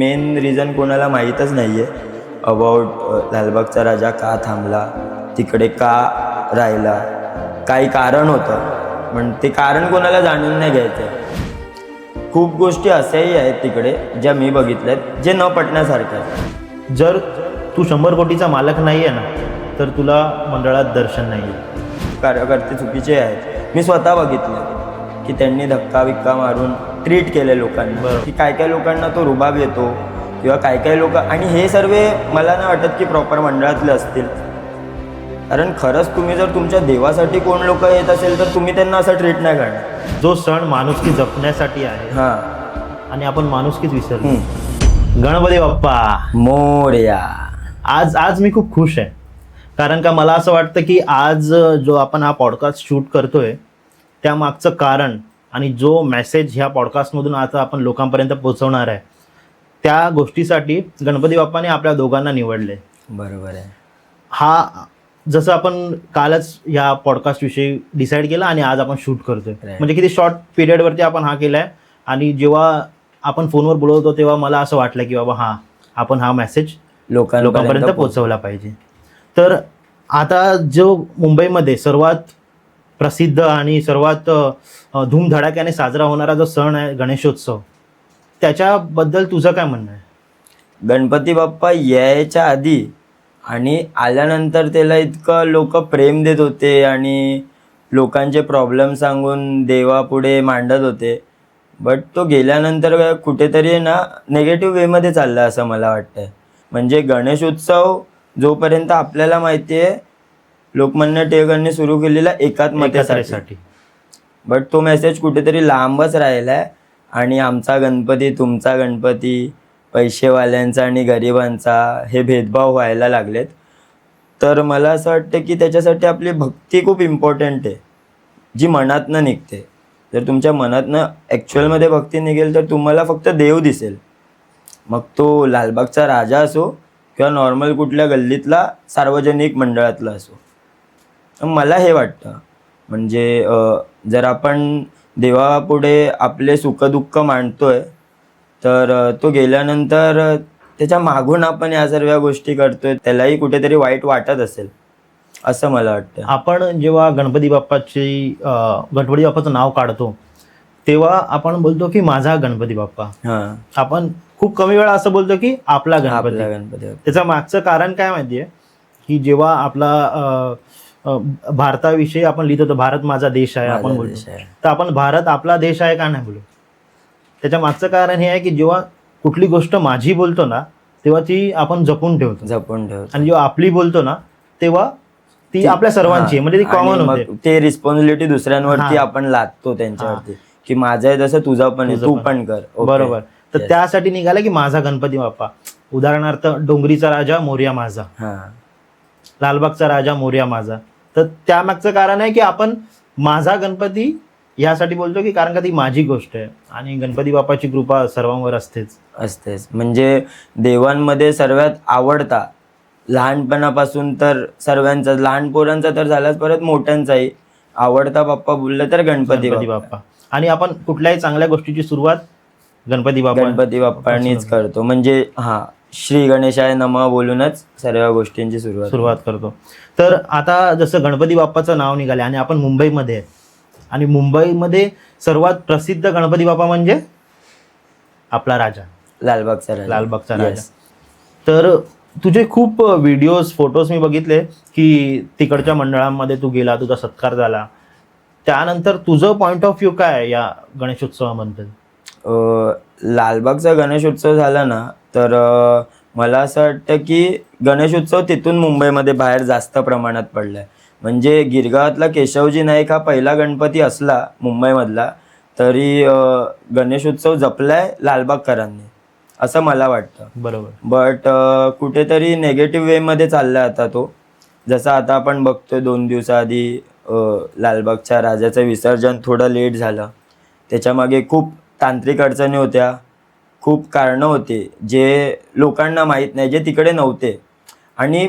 Main reason कोणाला माहीतच नाही आहे अबाउट लालबागचा राजा का थांबला, तिकडे का राहिला, काही कारण होतं, पण ते कारण कोणाला जाणून नाही घ्यायचं. खूप गोष्टी अशाही आहेत तिकडे ज्या मी बघितल्यात जे न पटण्यासारख्या आहेत. जर तू 100 कोटीचा मालक नाही आहे ना, तर तुला मंडळात दर्शन नाही आहे. कार्यकर्ते चुकीचे आहेत. मी स्वतः बघितलं की त्यांनी धक्का बिक्का मारून ट्रीट केले लोकांना, की काय काय लोकांना तो रुबाब येतो किंवा काय काय लोक, आणि हे सर्व मला नाही वाटत की प्रॉपर मंडळातले असतील. कारण खरंच तुम्ही जर तुमच्या देवासाठी कोण लोक येत असेल तर तुम्ही त्यांना असं ट्रीट नाही करणार. जो सण माणुसकी जपण्यासाठी आहे हां, आणि आपण माणुसकीच विसरतो. गणपती बाप्पा मोरया. आज मी खूप खुश आहे, कारण का मला असं वाटतं की आज जो आपण हा पॉडकास्ट शूट करतोय त्यामागचं कारण आणि जो मेसेज ह्या पॉडकास्टमधून आता आपण लोकांपर्यंत पोहोचवणार आहे त्या गोष्टीसाठी गणपती बाप्पाने आपल्या दोघांना निवडले. बरोबर आहे. हा जसं आपण कालच ह्या पॉडकास्टविषयी डिसाईड केलं आणि आज आपण शूट करतोय. म्हणजे किती शॉर्ट पिरियडवरती आपण हा केलाय. आणि जेव्हा आपण फोनवर बोलवतो तेव्हा मला असं वाटलं की बाबा आपण हा मेसेज लोकांपर्यंत पोहोचवला पाहिजे. तर आता जो मुंबईमध्ये सर्वात प्रसिद्ध आणि सर्वात धूमधडाक्याने साजरा होणारा जो सण आहे गणेशोत्सव, त्याच्याबद्दल तुझं काय म्हणणं आहे? गणपती बाप्पा यायच्या आधी आणि आल्यानंतर त्याला इतकं लोक प्रेम देत होते आणि लोकांचे प्रॉब्लेम सांगून देवापुढे मांडत होते. बट तो गेल्यानंतर कुठेतरी ना निगेटिव्ह वेमध्ये चालला असं मला वाटतं. म्हणजे गणेश उत्सव जोपर्यंत आपल्याला माहिती आहे लोकमान्य टिळकांनी सुरू केलेला एकात्मतेसाठी, बट तो मेसेज कुठेतरी लांबच राहिला आहे. आणि आमचा गणपती तुमचा गणपती, पैसेवाल्यांचा आणि गरिबांचा हे भेदभाव व्हायला लागलेत. तर मला असं वाटतं की त्याच्यासाठी आपली भक्ती खूप इम्पॉर्टंट आहे, जी मनातनं निघते. जर तुमच्या मनातनं ॲक्च्युअलमध्ये भक्ती निघेल तर तुम्हाला फक्त देव दिसेल, मग तो लालबागचा राजा असो किंवा नॉर्मल कुठल्या गल्लीतला सार्वजनिक मंडळातला असो. मला हे वाटतं म्हणजे जर आपण देवापुढे आपले सुखदुःख मांडतोय तर तो गेल्यानंतर त्याच्या मागून आपण या सर्व गोष्टी करतोय त्यालाही कुठेतरी वाईट वाटत असेल असं मला वाटतं. आपण जेव्हा गणपती बाप्पाचं नाव काढतो तेव्हा आपण बोलतो की माझा गणपती बाप्पा. हां, आपण खूप कमी वेळा असं बोलतो की आपला गणपती. गणपती. त्याचं मागचं कारण काय माहितीये की जेव्हा आपला भारताविषयी आपण लिहितो तर भारत माझा देश आहे आपण बोलतो, तर आपण भारत आपला देश आहे का नाही बोलू. त्याच्या मागचं कारण हे आहे की जेव्हा कुठली गोष्ट माझी बोलतो ना तेव्हा ती आपण जपून ठेवतो, आणि जेव्हा आपली बोलतो ना तेव्हा ती आपल्या सर्वांची आहे, म्हणजे ती कॉमन होते. ते रिस्पॉन्सिबिलिटी दुसऱ्यांवरती आपण लादतो त्यांच्यावरती की माझं आहे तसं तुझा पण आहे, तू पण कर. बरोबर. तर त्यासाठी निघाला की माझा गणपती बाप्पा. उदाहरणार्थ डोंगरीचा राजा मोरया माझा, लालबागचा राजा मोरया माझा. तर त्यामागचं कारण आहे की आपण माझा गणपती यासाठी बोलतो की कारण का ती माझी गोष्ट आहे आणि गणपती बाप्पाची कृपा सर्वांवर असतेच. म्हणजे देवांमध्ये सर्वात आवडता लहानपणापासून तर सर्वांचा, लहान पोरांचा तर झालाच, परत मोठ्यांचाही आवडता बाप्पा बोललं तर गणपती बाप्पा. आणि आपण कुठल्याही चांगल्या गोष्टीची सुरुवात गणपती बाप्पांनीच करतो. म्हणजे श्री गणेशाय नमः बोलूनच सर्व गोष्टींची सुरुवात करतो. तर आता जसं गणपती बाप्पाचं नाव निघाले आणि आपण मुंबईमध्ये आहे आणि मुंबईमध्ये सर्वात प्रसिद्ध गणपती बाप्पा म्हणजे आपला राजा, लालबागचा राजा. तर तुझे खूप व्हिडिओज फोटोज मी बघितले की तिकडच्या मंडळांमध्ये तू गेला, तुझा सत्कार झाला. त्यानंतर तुझं पॉइंट ऑफ व्ह्यू काय आहे या गणेशोत्सवाबद्दल? लालबागचा गणेशोत्सव झाला ना तर मला असं वाटतं की गणेशोत्सव तिथून मुंबईमध्ये बाहेर जास्त प्रमाणात पडलाय. म्हणजे गिरगावातला केशवजी नाईक हा पहिला गणपती असला मुंबईमधला तरी गणेशोत्सव जपलाय लालबागकरांनी असं मला वाटतं. बरोबर. बट कुठेतरी नेगेटिव्ह वेमध्ये चालला आता तो. जसं आता आपण बघतोय 2 दिवसाआधी लालबागच्या राजाचं विसर्जन थोडं लेट झालं. त्याच्यामागे खूप तांत्रिक अडचणी होत्या, खूप कारणं होती जे लोकांना माहीत नाही, जे तिकडे नव्हते. आणि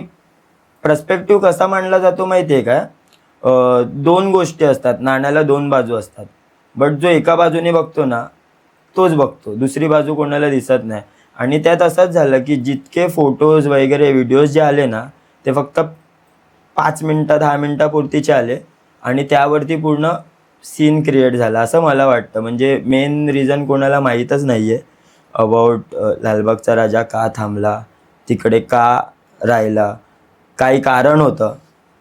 पर्स्पेक्टिव्ह कसा मांडला जातो माहिती आहे का? 2 गोष्टी असतात, नाण्याला 2 बाजू असतात. बट जो एका बाजूने बघतो ना तोच बघतो, दुसरी बाजू कोणाला दिसत नाही. आणि त्यात असंच झालं की जितके फोटोज वगैरे व्हिडिओज जे आले ना ते फक्त 5 मिनटं 10 मिनटापुरतीचे आले आणि त्यावरती पूर्ण सीन क्रिएट झाला असं मला वाटतं. म्हणजे मेन रिझन कोणाला माहीतच नाही आहे अबाउट लालबागचा राजा का थांबला, तिकडे का राहिला, काही कारण होतं.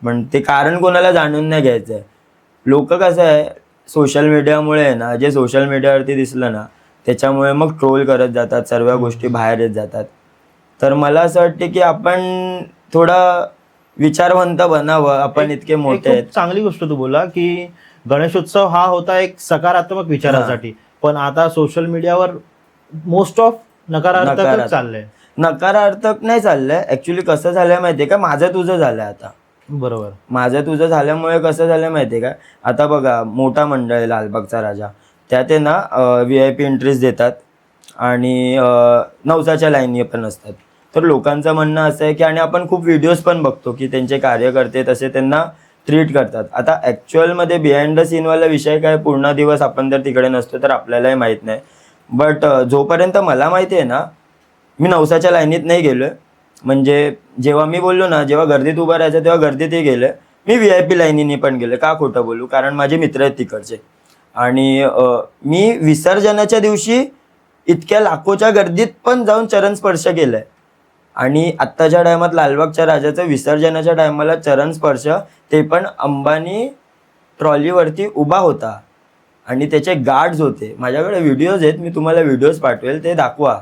पण ते कारण कोणाला जाणून नाही घ्यायचं आहे. लोक कसं आहे सोशल मीडियामुळे आहे ना, जे सोशल मीडियावरती दिसलं ना त्याच्यामुळे मग ट्रोल करत जातात, सर्व गोष्टी बाहेर येत जातात. तर मला असं वाटते की आपण थोडा विचारवंत बनावं. आपण इतके मोठे आहेत. खूप चांगली गोष्ट तू बोला की गणेशोत्सव हा होता एक सकारात्मक विचारासाठी, पण आता सोशल मीडियावर मोस्ट ऑफ नकारात्मक चाललंय. नकारात्मक नाही चाललंय ऍक्च्युली. कसं झालंय माहितीये का, माझं तुझं झालंय आता. बरोबर. माझं तुझं झाल्यामुळे कसं झालं माहितीये का, आता बघा मोठा मंडळ आहे लालबागचा राजा, त्यात आहे ना VIP एंट्रीज देतात आणि नवसाच्या लाईनी पण असतात. तर लोकांचं म्हणणं असं आहे की, आणि आपण खूप व्हिडिओज पण बघतो की त्यांचे कार्यकर्ते तसे त्यांना ट्रीट करतात. आता ॲक्च्युअलमध्ये बिहाइंड द सीनवाला विषय काय, पूर्ण दिवस आपण जर तिकडे नसतो तर आपल्यालाही माहीत नाही. बट जोपर्यंत मला माहिती आहे ना, मी नवसाच्या लाईनीत नाही गेलो आहे. म्हणजे जेव्हा मी बोललो ना, जेव्हा गर्दीत उभं राहायचं तेव्हा गर्दीतही गेलो आहे. मी VIP लाईनीने पण गेलो. का खोटं बोलू, कारण माझे मित्र आहेत तिकडचे. आणि मी विसर्जनाच्या दिवशी इतक्या लाखोच्या गर्दीत पण जाऊन चरण स्पर्श केला आहे. आणि आत्ताच्या टायमात लालबागच्या राजाचं विसर्जनाच्या टायमाला चरण स्पर्श, ते पण अंबानी ट्रॉलीवरती उभा होता आणि त्याचे गार्ड्स होते. माझ्याकडे व्हिडिओज आहेत, मी तुम्हाला व्हिडिओज पाठवेल, ते दाखवा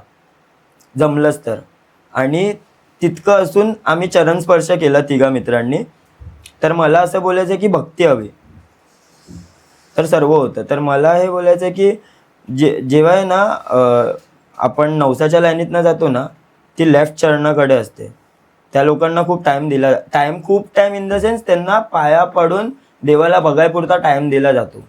जमलंच तर. आणि तितकं असून आम्ही चरण स्पर्श केला तिघा मित्रांनी. तर मला असं बोलायचं की भक्ती हवी तर सर्व होतं. तर मला हे बोलायचं की जेव्हा आहे ना आपण नवसाच्या लाईनीतनं जातो ना, ती लेफ्ट चरणाकडे असते. त्या लोकांना खूप टाईम इन द सेन्स त्यांना पाया पडून देवाला बघायपुरता टाइम दिला जातो.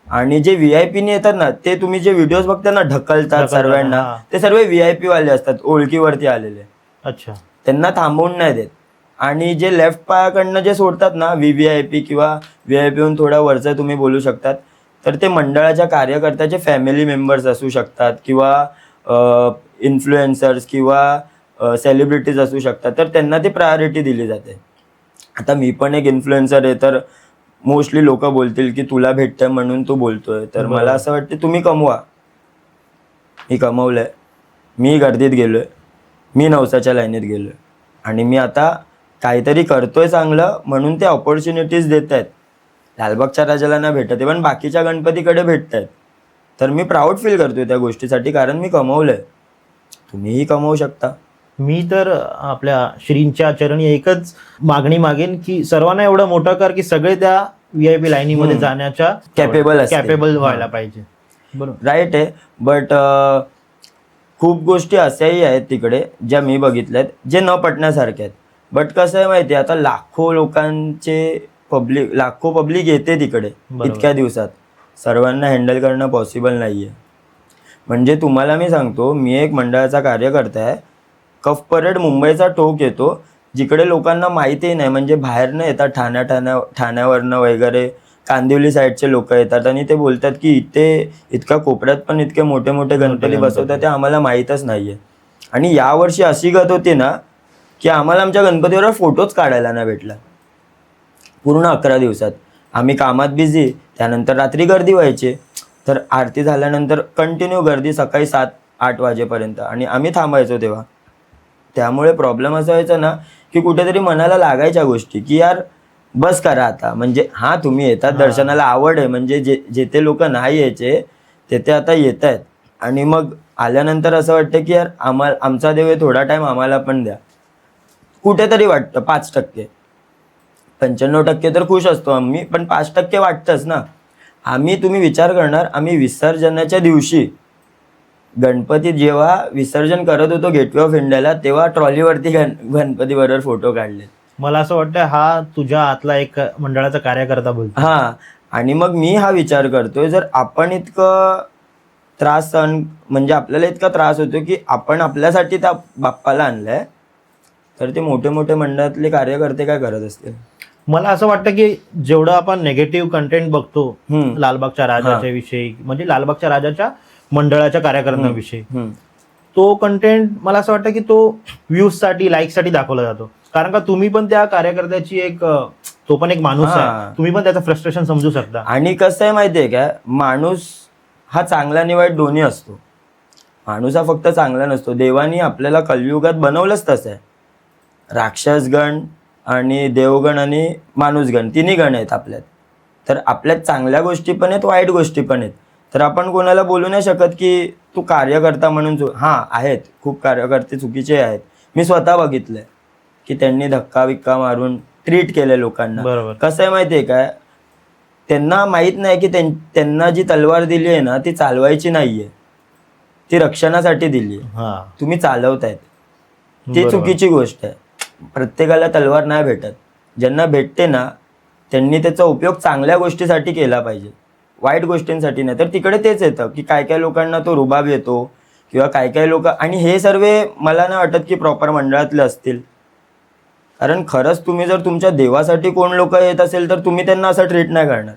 आणि जे VIP येतात ना, ते तुम्ही जे व्हिडिओज बघता ना ढकलतात सर्वांना, ते सर्व VIP वाले असतात, ओळखीवरती आलेले. अच्छा. त्यांना थांबवून नाही देत. आणि जे लेफ्ट पायाकडनं जे सोडतात ना, VVIP किंवा VIP हून थोडा वरचं तुम्ही बोलू शकतात, तर ते मंडळाच्या कार्यकर्त्याचे फॅमिली मेंबर्स असू शकतात किंवा इन्फ्लुएन्सर्स किंवा सेलिब्रिटीज असू शकतात. तर त्यांना ती प्रायोरिटी दिली जाते. आता मी पण एक इन्फ्लुएन्सर आहे, तर मोस्टली लोक बोलतील की तुला भेटतंय म्हणून तू बोलतोय. तर मला असं वाटतं तुम्ही कमवा. मी कमवलंय, मी गर्दीत गेलोय, मी नवसाच्या लाईनीत गेलोय आणि मी आता काहीतरी करतोय चांगलं म्हणून ते ऑपॉर्च्युनिटीज देत आहेत. लालबागच्या राजाला ना भेटत आहे, पण बाकीच्या गणपतीकडे भेटत आहेत. तर मी प्राऊड फील करतोय त्या गोष्टीसाठी, कारण मी कमवलंय. तुम्हीही कमवू शकता. मी तर आपल्या श्रींच्या चरणी एकच मागणी मागेन की सर्वांना एवढं मोठं कर की सगळे त्या VIP लाईनीमध्ये जाण्याच्या कॅपेबल व्हायला पाहिजे. बरोबर, राईट आहे. बट खूप गोष्टी अशाही आहेत तिकडे ज्या मी बघितल्यात जे न पटण्यासारख्या आहेत. बट कसं आहे माहिती आहे, आता लाखो पब्लिक येते तिकडे इतक्या दिवसात. सर्वांना हँडल करणं पॉसिबल नाही आहे. म्हणजे तुम्हाला मी सांगतो, मी एक मंडळाचा कार्यकर्ता आहे. कफ परेड मुंबईचा टोक येतो, जिकडे लोकांना माहितीही नाही. म्हणजे बाहेरनं येतात, ठाण्यावरनं वगैरे कांदिवली साईडचे लोक येतात आणि ते बोलतात की इतक्या कोपऱ्यात पण इतके मोठे मोठे गणपती बसवतात, ते आम्हाला माहीतच नाही आहे. आणि यावर्षी अशी गत होती ना की आम्हाला आमच्या गणपतीवर फोटोच काढायला नाही भेटला पूर्ण 11 दिवसात. आम्ही कामात बिझी, त्यानंतर रात्री गर्दी व्हायची, तर आरती झाल्यानंतर कंटिन्यू गर्दी सकाळी 7-8 वाजेपर्यंत, आणि आम्ही थांबायचो तेव्हा. त्यामुळे प्रॉब्लेम असा व्हायचा ना की कुठेतरी मनाला लागायच्या गोष्टी की यार बस करा आता. म्हणजे हां तुम्ही येतात दर्शनाला, आवड आहे, म्हणजे जेथे लोक नाही यायचे तेथे आता येत आहेत. आणि मग आल्यानंतर असं वाटतं की यार आमचा देव आहे, थोडा टाईम आम्हाला पण द्या. कुठेतरी वाटतं 5%. 95% तर खुश असतो आम्ही, पण 5% वाटतंच ना. तुम्ही विचार करणार, आम्ही विसर्जनाच्या दिवशी गणपती जेव्हा विसर्जन करत होतो गेटवे ऑफ इंडियाला, तेव्हा ट्रॉलीवरती गणपती बरोबर फोटो काढले. मला असं वाटतं हा तुझ्या आतला एक मंडळाचा कार्यकर्ता बोलतो. हां. आणि मग मी हा विचार करतोय, जर आपण इतकं त्रास सहन, म्हणजे आपल्याला इतका त्रास होतो की आपण आपल्यासाठी त्या बाप्पाला आणलंय, तर ते मोठे मोठे मंडळातले कार्यकर्ते काय करत असतील. मला असं वाटतं की जेवढं आपण नेगेटिव्ह कंटेंट बघतो लालबागच्या राजाच्या विषयी, म्हणजे लालबागच्या राजाच्या मंडळाच्या कार्यकर्त्यांविषयी, तो कंटेंट मला असं वाटतं की तो व्ह्यूजसाठी लाईकसाठी दाखवला जातो. कारण का तुम्ही पण त्या कार्यकर्त्याची एक तो पण एक माणूस हा. आहे, तुम्ही पण त्याचं फ्रस्ट्रेशन समजू शकता. आणि कसं आहे माहितीये का, माणूस हा चांगला आणि वाईट दोन्ही असतो. माणूस हा फक्त चांगला नसतो. देवानी आपल्याला कलियुगात बनवलंच तसं आहे. राक्षसगण आणि देवगण आणि माणूसगण तिन्ही गण आहेत आपल्यात. तर आपल्यात चांगल्या गोष्टी पण आहेत, वाईट गोष्टी पण आहेत. तर आपण कोणाला बोलू नाही शकत की तू कार्यकर्ता म्हणून हां आहेत, खूप कार्यकर्ते चुकीचे आहेत. मी स्वतः बघितलंय की त्यांनी धक्का विक्का मारून ट्रीट केले लोकांना. बरोबर. कसं आहे माहिती आहे काय, त्यांना माहीत नाही की त्यांना जी तलवार दिली आहे ना ती चालवायची नाहीये, ती रक्षणासाठी दिली आहे. हा, तुम्ही चालवतायत, ती बरोबर. चुकीची गोष्ट आहे. प्रत्येकाला तलवार नाही भेटत. ज्यांना भेटते ना त्यांनी त्याचा उपयोग चांगल्या गोष्टीसाठी केला पाहिजे, वाईट गोष्टींसाठी नाही. तर तिकडे तेच येतं की काय काय लोकांना तो रुबाब येतो किंवा काय काय लोक, आणि हे सर्व मला नाही वाटत की प्रॉपर मंडळातले असतील. कारण खरंच तुम्ही जर तुमच्या देवासाठी कोण लोक येत असेल तर तुम्ही त्यांना असं ट्रीट नाही करणार.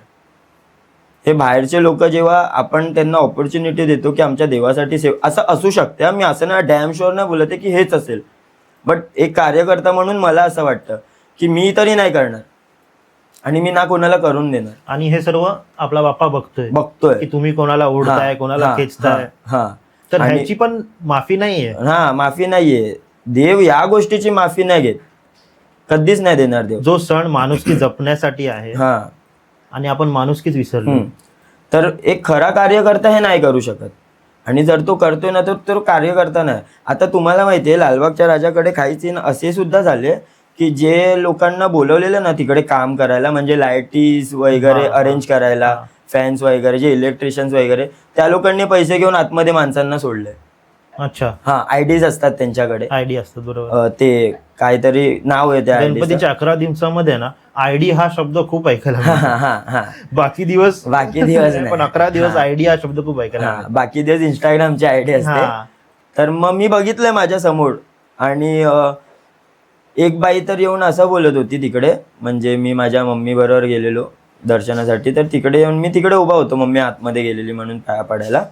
हे बाहेरचे लोक जेव्हा आपण त्यांना ऑपॉर्च्युनिटी देतो की आमच्या देवासाठी असं असू शकते, मी असं ना डॅम शुअर नाही बोलत आहे की हेच असेल, बट एक कार्यकर्ता म्हणून मला असं वाटतं की मी तरी नाही करणार आणि मी ना कोणाला करून देणार. आणि हे सर्व आपला बाप्पा बघतोय की तुम्ही कोणाला ओढताय, हां, कोणाला हां, खेचताय. हां. तर आणि- ह्याची पण माफी नाहीये. हा, माफी नाहीये. देव या गोष्टीची माफी नाही घेत, कधीच नाही देणार देव. जो सण माणुसकी जपण्यासाठी आहे हा. आणि आपण माणुसकीच विसरलो. तर एक खरा कार्यकर्ता हे नाही करू शकत. आणि जर तो करतोय ना तर तो कार्यकर्ता नाही. आता तुम्हाला माहिती आहे लालबागच्या राजाकडे काही सीन असे सुद्धा झाले की जे लोकांना बोलवलेलं ना तिकडे काम करायला, म्हणजे लाईटीज वगैरे हा, हा. अरेंज करायला, हा. फॅन्स वगैरे, जे इलेक्ट्रिशियन्स वगैरे, त्या लोकांनी पैसे घेऊन आतमध्ये माणसांना सोडले. अच्छा, हा, आयडीज असतात त्यांच्याकडे. आयडी असतात, बरोबर. ते काहीतरी नाव आहे त्या गणपतीच्या 11 दिवसामध्ये ना आयडी हा शब्द खूप ऐकायला हा मिळतो. हा हा. बाकी दिवस बाकी दिवस नाही. पण 11 दिवस हा. आयडी हा शब्द खूप ऐकायला हा, मिळतो. बाकी दिवस इंस्टाग्रामची आयडी असते. हा. तर मग मी बघितलंय माझ्या समोर, आणि एक बाई तर येऊन असं बोलत होती तिकडे, म्हणजे मी माझ्या मम्मी बरोबर गेलेलो दर्शनासाठी, तर तिकडे येऊन मी तिकडे उभा होतो, मम्मी आतमध्ये गेलेली म्हणून पाया पडायला.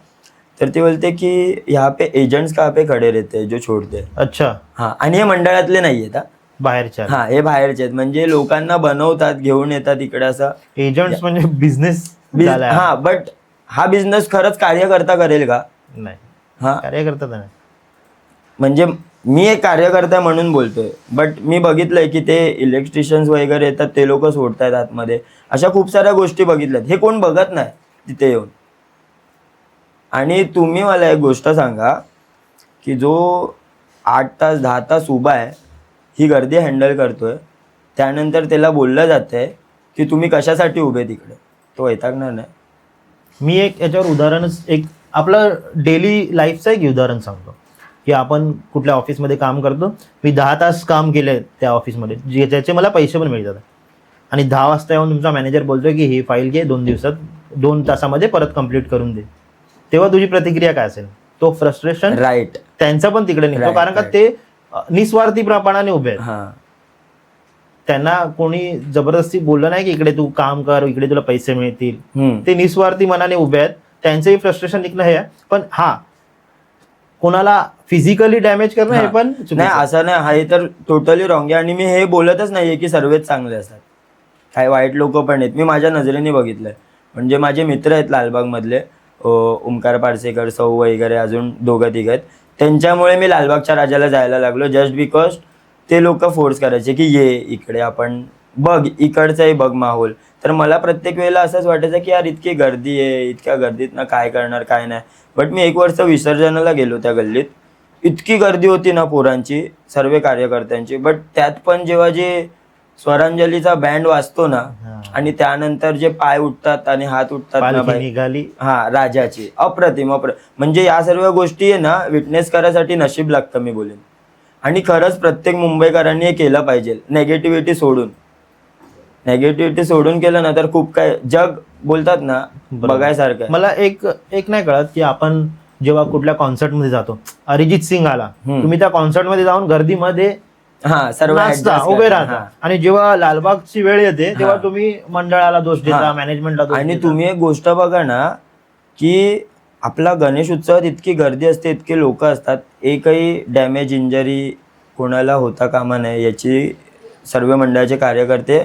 तर ती बोलते की यहाँ पे एजंट्स कहाँ पे खडे रहते जो छोड़ते. अच्छा, हा, आणि हे मंडळातले नाहीयेत. बाहेरच्या हा, हे बाहेरचे आहेत, म्हणजे लोकांना बनवतात, घेऊन येतात इकडे असं. एजंट्स म्हणजे बिझनेस हा, बट हा बिझनेस खरंच कार्यकर्ता करेल का? नाही, हा, कार्यकर्ता नाही. म्हणजे मी एक कार्यकर्ता म्हणून बोलतोय, बट मी बघितलंय की ते इलेक्ट्रिशियन्स वगैरे येतात, ते लोक सोडतायत आतमध्ये. अशा खूप साऱ्या गोष्टी बघितल्यात, हे कोण बघत नाही तिथे येऊन. आणि तुम्ही मला एक गोष्ट सांगा की जो 8 तास 10 तास उभा आहे, ही गर्दी हँडल करतोय, त्यानंतर त्याला बोललं जातंय की तुम्ही कशासाठी उभे तिकडे, तो वैतागणार नाही? मी एक याच्यावर उदाहरणच, एक आपलं डेली लाईफचं एक उदाहरण सांगतो की आपण कुठल्या ऑफिसमध्ये काम करतो. मी 10 तास काम केलंय त्या ऑफिसमध्ये, ज्याचे मला पैसे पण मिळतात, आणि 10 वाजता येऊन तुमचा मॅनेजर बोलतोय की ही फाईल घे, 2 तासामध्ये परत कंप्लीट करून दे. तेव्हा तुझी प्रतिक्रिया काय असेल? तो फ्रस्ट्रेशन राईट, त्यांचा पण तिकडे निघतो. Right, कारण का right. ते निस्वार्थीपणाने उभे आहेत. हा, त्यांना कोणी जबरदस्ती बोललं नाही की इकडे तू काम कर, इकडे तुला पैसे मिळतील. ते निस्वार्थी मनाने उभे आहेत. त्यांचंही फ्रस्ट्रेशन निघणं हे आहे. पण हा, कोणाला फिजिकली डॅमेज करणं हे पण चुकीचं नाही, आहे. असं नाही, हा हे तर टोटली रॉंग आहे. आणि मी हे बोलतच नाहीये की सर्वच चांगले असतात, काही वाईट लोक पण आहेत. मी माझ्या नजरेने बघितलंय, म्हणजे माझे मित्र आहेत लालबागमधले, ओमकार पारसेकर, सौ वगैरे, अजून 2-3 आहेत. त्यांच्यामुळे मी लालबागच्या राजाला जायला लागलो, जस्ट बिकॉज ते लोक फोर्स करायचे की ये इकडे, आपण बघ इकडचाही बघ माहोल. तर मला प्रत्येक वेळेला असंच वाटायचं की यार इतकी गर्दी आहे, इतक्या गर्दीत काय करणार काय नाही. बट मी 1 वर्ष विसर्जनाला गेलो त्या गल्लीत, इतकी गर्दी होती ना पोरांची, सर्व कार्यकर्त्यांची. बट त्यात पण जेव्हा जे स्वरांजलीचा बँड वाजतो ना, आणि त्यानंतर जे पाय उठतात आणि हात उठतात ना पालखी बाई, निघाली. हा, राजाची अप्रतिम म्हणजे या सर्व गोष्टी आहे ना, विटनेस करायसाठी नशीब लागतं मी बोलेन. आणि खरंच प्रत्येक मुंबईकरांनी हे केलं पाहिजे, नेगेटिव्हिटी सोडून केलं ना तर खूप काय जग बोलतात ना बघायसारखं आहे. मला एक नाही कळत की आपण जेव्हा कुठल्या कॉन्सर्टमध्ये जातो, अरिजित सिंग आला, तुम्ही त्या कॉन्सर्टमध्ये जाऊन गर्दीमध्ये हा, सर्व नाचता, adjust उभे करा. राहता. आणि जेव्हा लालबागची वेळ येते तेव्हा तुम्ही मंडळाला दोष देता, हा. मॅनेजमेंटला दोष आणि देता. तुम्ही एक गोष्ट बघा ना की आपला गणेश उत्सवात इतकी गर्दी असते, इतके लोक असतात, एकही डॅमेज इंजरी कोणाला होता कामा नये याची सर्व मंडळाचे कार्यकर्ते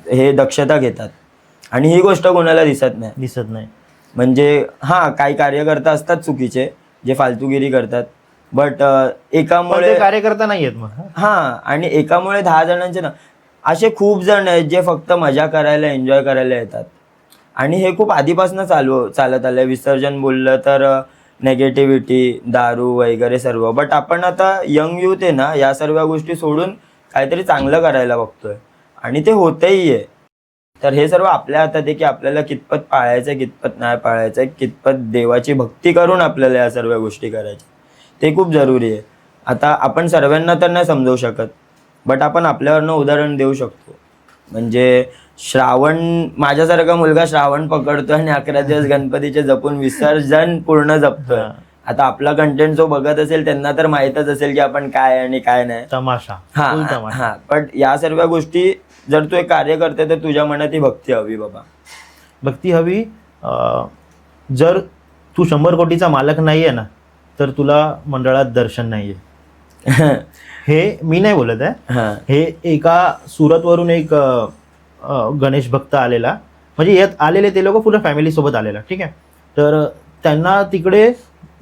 हे दक्षता घेतात. आणि ही गोष्ट कोणाला दिसत नाही. म्हणजे हां, काही कार्यकर्ता असतात चुकीचे जे फालतूगिरी करतात, बट एकामुळे कार्यकर्ता नाही आहेत मग. हां, आणि एकामुळे 10 जणांचे ना असे खूप जण आहेत जे फक्त मजा करायला, एन्जॉय करायला येतात. आणि हे खूप आधीपासून चालत आलं. विसर्जन बोललं तर नेगेटिव्हिटी, दारू वगैरे सर्व. बट आपण आता यंग यूथ आहे ना, या सर्व गोष्टी सोडून काहीतरी चांगलं करायला बघतोय आणि ते होतही आहे. तर हे सर्व आपल्या हातात आहे की आपल्याला कितपत पाळायचं, कितपत नाही पाळायचं, कितपत देवाची भक्ती करून आपल्याला या सर्व गोष्टी करायच्या, ते खूप जरुरी आहे. आता आपण सर्वांना तर नाही समजवू शकत, बट आपण आपल्यावरनं उदाहरण देऊ शकतो. म्हणजे माझ्यासारखा मुलगा श्रावण पकडतोय आणि 11 दिवस गणपतीचे जपून विसर्जन पूर्ण जपतोय. आता आपला कंटेंट जो बघत असेल त्यांना तर माहीतच असेल की आपण काय आणि काय नाही. तमाशा. हा, पण या सर्व गोष्टी जर तू एक कार्य करते तर तुझ्या मनात ही भक्ती हवी बाबा. भक्ती हवी. जर तू 100 कोटीचा मालक नाहीये ना, तर तुला मंडळात दर्शन नाहीये. हे मी नाही बोलत आहे. हे एका सुरतवरून एक गणेश भक्त आलेला, म्हणजे यात आलेले ते लोक पूर्ण फॅमिली सोबत आलेला, ठीक आहे. तर त्यांना तिकडे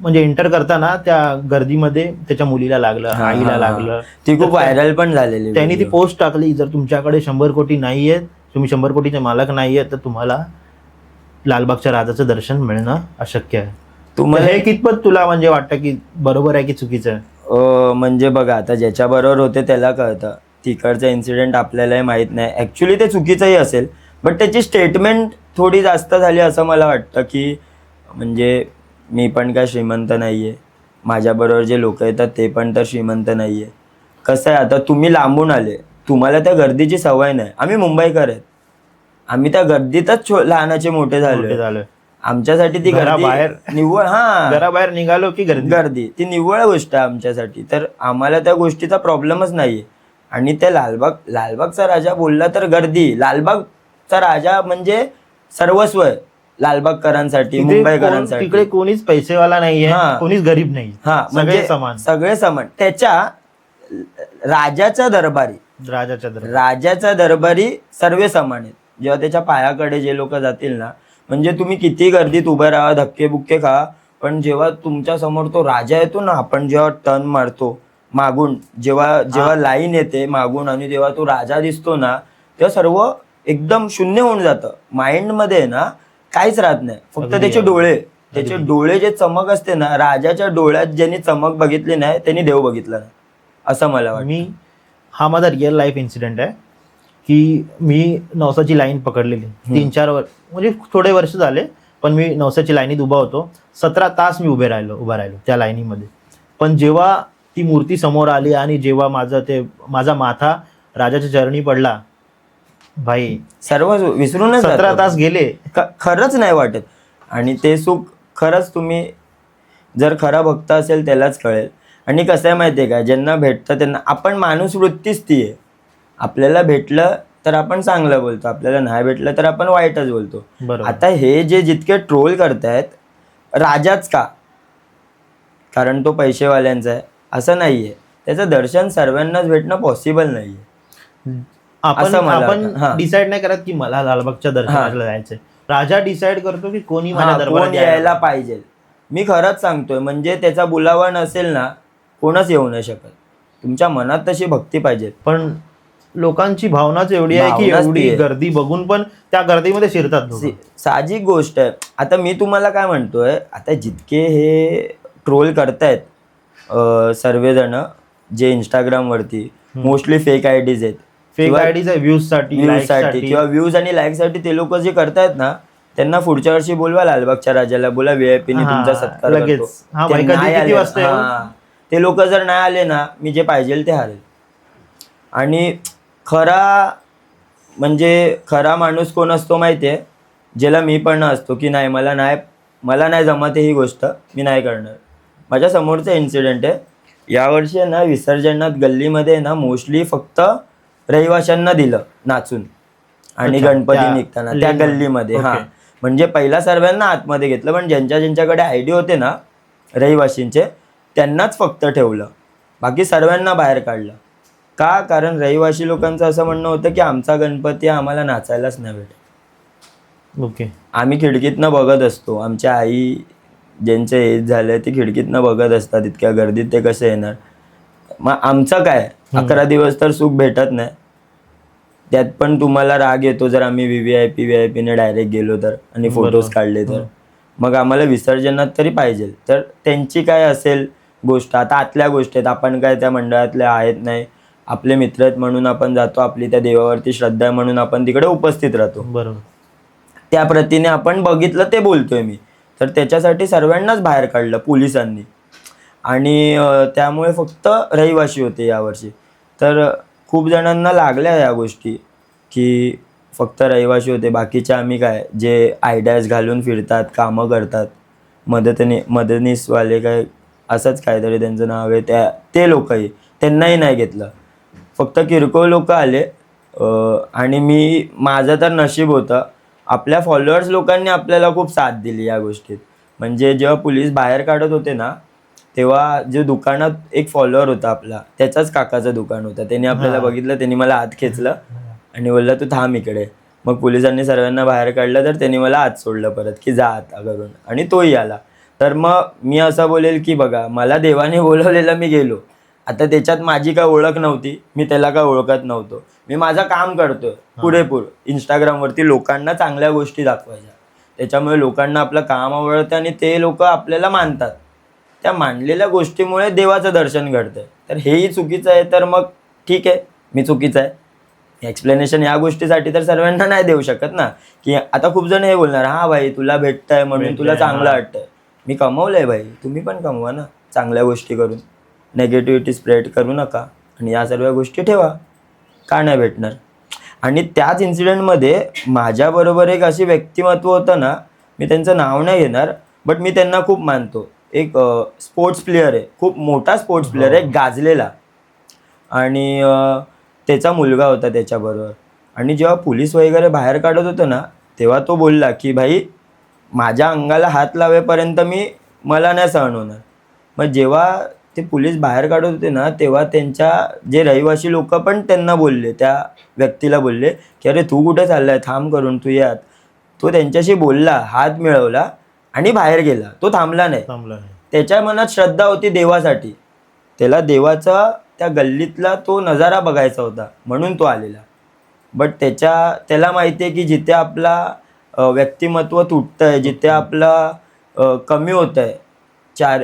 म्हणजे एंटर करताना त्या गर्दीमध्ये त्याच्या मुलीला लागलं, आईला लागलं. ती खूप व्हायरल पण झालेली. त्यांनी ती पोस्ट टाकली, जर तुमच्याकडे 100 कोटी नाहीये, तुम्ही 100 कोटीचे मालक नाहीये, तर तुम्हाला लालबागच्या राजाचं दर्शन मिळणं अशक्य आहे. तुम्हाला हे कितपत तुला म्हणजे वाटतं की बरोबर आहे की चुकीचं आहे? म्हणजे बघा, आता ज्याच्या बरोबर होते त्याला कळतं. तिकडचा इन्सिडेंट आपल्यालाही माहित नाही. ऍक्च्युली ते चुकीचंही असेल, बट त्याची स्टेटमेंट थोडी जास्त झाली असं मला वाटतं. की म्हणजे मी पण काय श्रीमंत नाहीये, माझ्याबरोबर जे लोक येतात ते पण तर श्रीमंत नाहीये. कसं आहे, आता तुम्ही लांबून आले, तुम्हाला त्या गर्दीची सवय नाही. आम्ही मुंबईकर आहेत, आम्ही त्या गर्दीतच लहानाचे मोठे झालो. आमच्यासाठी ती गर्दी निव्वळ, घराबाहेर निघालो की गर्दी ती निव्वळ गोष्ट आहे आमच्यासाठी. तर आम्हाला त्या गोष्टीचा प्रॉब्लेमच नाहीये. आणि त्या लालबागचा राजा बोलला तर गर्दी, लालबागचा राजा म्हणजे सर्वस्व आहे लालबागकरांसाठी, मुंबईकरांसाठी. तिकडे कोणीच पैसेवाला नाहीये, कोणीच गरीब नाही. म्हणजे सगळे समान. त्याच्या राजाच्या दरबारी सर्व समान आहेत. जेव्हा त्याच्या पायाकडे जे लोक जातील ना, म्हणजे तुम्ही किती गर्दीत उभं राहा, धक्के बुक्के खा, पण जेव्हा तुमच्या समोर तो राजा येतो ना, आपण जेव्हा टर्न मारतो मागून, जेव्हा लाईन येते मागून आणि जेव्हा तो राजा दिसतो ना, तेव्हा सर्व एकदम शून्य होऊन जातं. माइंडमध्ये ना काहीच राहत नाही, फक्त त्याचे डोळे जे चमक असते ना, राजाच्या डोळ्यात ज्यांनी चमक बघितली नाही त्यांनी देव बघितला नाही, असं मला वाटतं. हा माझा रिअल लाईफ इन्सिडेंट आहे की मी नवसाची लाईन पकडलेली 3-4 वर्ष, म्हणजे थोडे वर्ष झाले, पण मी नवसाची लाईनीत उभा होतो. 17 तास मी उभा राहिलो त्या लाईनीमध्ये. पण जेव्हा ती मूर्ती समोर आली आणि जेव्हा माझा माथा राजाच्या चरणी पडला, भाई सर्व विसरूनच 17 तास गेले. खरंच नाही वाटत. आणि ते सुख खरंच तुम्ही जर खरा भक्त असेल त्यालाच कळेल. आणि कसं आहे माहिती आहे का, ज्यांना भेटतं त्यांना, आपण माणूस वृत्तीच ती आहे. आपल्याला भेटलं तर आपण चांगलं बोलतो, आपल्याला नाही भेटलं तर आपण वाईटच बोलतो. आता हे जे जितके ट्रोल करतायत, राजाच का, कारण तो पैसेवाल्यांचा आहे असं नाहीये. त्याचं दर्शन सर्वांनाच भेटणं पॉसिबल नाहीये. आपण डिसाईड नाही करत की मला लालबागच्या दर्शनाला जायचंय. राजा डिसाईड करतो की कोणी माझ्या दरबारात यायला पाहिजे. मी खरंच सांगतोय, म्हणजे त्याचा बुलावा नसेल ना, कोणच येऊ नाही शकत. तुमच्या मनात तशी भक्ती पाहिजे. पण लोकांची भावनाच एवढी आहे की एवढी गर्दी बघून पण त्या गर्दीमध्ये शिरतात. साहजिक गोष्ट आहे. आता मी तुम्हाला काय म्हणतोय, आता जितके हे ट्रोल करतायत सर्वजण, जे इंस्टाग्रामवरती मोस्टली फेक आयडीज आहेत, व्ह्यूज साठी किंवा व्ह्यूज आणि लाईक साठी ते लोक जे करतायत ना, त्यांना पुढच्या वर्षी बोलवा लालबागच्या राजाला, बोला व्हीआयपीने तुमचा सत्कार करतो. ते लोक जर नाही आले ना, मी जे पाहिजे ते हरेल. आणि खरा माणूस कोण असतो माहितीये, ज्याला मी पण असतो की नाही, मला नाही जमत ही गोष्ट, मी नाही करणार. माझ्या समोरचा इन्सिडेंट आहे. यावर्षी ना विसर्जनात गल्लीमध्ये ना मोस्टली फक्त रहिवाशांना दिलं नाचून, आणि गणपती निघताना त्या गल्लीमध्ये म्हणजे पहिला सर्वांना आतमध्ये घेतलं, पण ज्यांच्याकडे ID होते ना रहिवाशींचे त्यांनाच फक्त ठेवलं, बाकी सर्वांना बाहेर काढलं. का? कारण रहिवाशी लोकांचं असं म्हणणं होतं की आमचा गणपती आम्हाला नाचायलाच नाही भेटत. ओके. आम्ही खिडकीतनं बघत असतो, आमच्या आई ज्यांचे एज झाले ते खिडकीतनं बघत असतात, इतक्या गर्दीत ते कसे येणार. मग आमचं काय, 11 दिवस तर सुख भेटत नाही. त्यात पण तुम्हाला राग येतो जर आम्ही VIP ने डायरेक्ट गेलो तर आणि फोटोज काढले तर. मग आम्हाला विसर्जनात तरी पाहिजे. तर त्यांची काय असेल गोष्ट, आता आतल्या गोष्टी आहेत, आपण काय त्या मंडळातल्या आहेत नाही, आपले मित्र आहेत म्हणून आपण जातो, आपली त्या देवावरती श्रद्धा आहे म्हणून आपण तिकडे उपस्थित राहतो. बरोबर. त्या प्रतीने आपण बघितलं ते बोलतोय मी. तर त्याच्यासाठी सर्वांनाच बाहेर काढलं पोलिसांनी आणि त्यामुळे फक्त रहिवाशी होते यावर्षी. तर खूप जणांना लागल्या या गोष्टी की फक्त रहिवाशी होते, बाकीचे आम्ही काय जे आयडियाज घालून फिरतात, कामं करतात, मदतनीसवाले काय असंच काहीतरी त्यांचं नाव आहे, ते लोकही त्यांनाही नाही घेतलं. फक्त किरकोळ लोक आले आणि माझं तर नशीब होतं, आपल्या फॉलोअर्स लोकांनी आपल्याला खूप साथ दिली या गोष्टीत. म्हणजे जेव्हा पोलीस बाहेर काढत होते ना, तेव्हा जे दुकानात एक फॉलोअर होता आपला, त्याचाच काकाचं दुकान होतं, त्यांनी आपल्याला बघितलं, त्यांनी मला आत खेचलं आणि बोललं तू थांब इकडे. मग पोलिसांनी सर्वांना बाहेर काढलं, तर त्यांनी मला आत सोडलं परत की जा आता करून, आणि तोही आला. तर मग मी असं बोलेल की बघा, मला देवाने बोलवलेलं, मी गेलो. आता त्याच्यात माझी काय ओळख नव्हती, मी त्याला काय ओळखत नव्हतो, मी माझं काम करतोय पुरेपूर. इंस्टाग्रामवरती लोकांना चांगल्या गोष्टी दाखवायच्या, त्याच्यामुळे लोकांना आपलं काम आवडतं आणि ते लोक आपल्याला मानतात. त्या मानलेल्या गोष्टीमुळे देवाचं दर्शन घडतंय. तर हेही चुकीचं आहे, तर मग ठीक आहे, मी चुकीचं आहे. एक्सप्लेनेशन या गोष्टीसाठी तर सर्वांना नाही देऊ शकत ना, की आता खूप जण हे बोलणार, हा भाई तुला भेटतंय म्हणून तुला चांगलं वाटतंय. मी कमवलंय भाई, तुम्ही पण कमवा ना चांगल्या गोष्टी करून. नेगेटिव्हिटी स्प्रेड करू नका आणि या सर्व गोष्टी ठेवा, का नाही भेटणार. आणि त्याच इन्सिडेंटमध्ये माझ्याबरोबर एक अशी व्यक्तिमत्व होतं ना, मी त्यांचं नाव नाही घेणार, बट मी त्यांना खूप मानतो. एक स्पोर्ट्स प्लेअर आहे, खूप मोठा स्पोर्ट्स प्लेअर आहे, गाजलेला. आणि त्याचा मुलगा होता त्याच्याबरोबर. आणि जेव्हा पोलीस वगैरे बाहेर काढत होतं ना, तेव्हा तो बोलला की भाई माझ्या अंगाला हात लावेपर्यंत मला नाही सहन होणार. मग जेव्हा ते पोलीस बाहेर काढत होते ना, तेव्हा त्यांच्या जे रहिवाशी लोक पण त्यांना बोलले, त्या व्यक्तीला बोलले की अरे तू कुठे चाललाय, थांब करून तू यात. तो त्यांच्याशी बोलला, हात मिळवला आणि बाहेर गेला. तो थांबला नाही. त्याच्या मनात श्रद्धा होती देवासाठी, त्याला देवाचा त्या गल्लीतला तो नजारा बघायचा होता म्हणून तो आलेला. बट त्याला माहिती आहे की जिथे आपला व्यक्तिमत्व तुटतंय, जिथे आपला कमी होत आहे,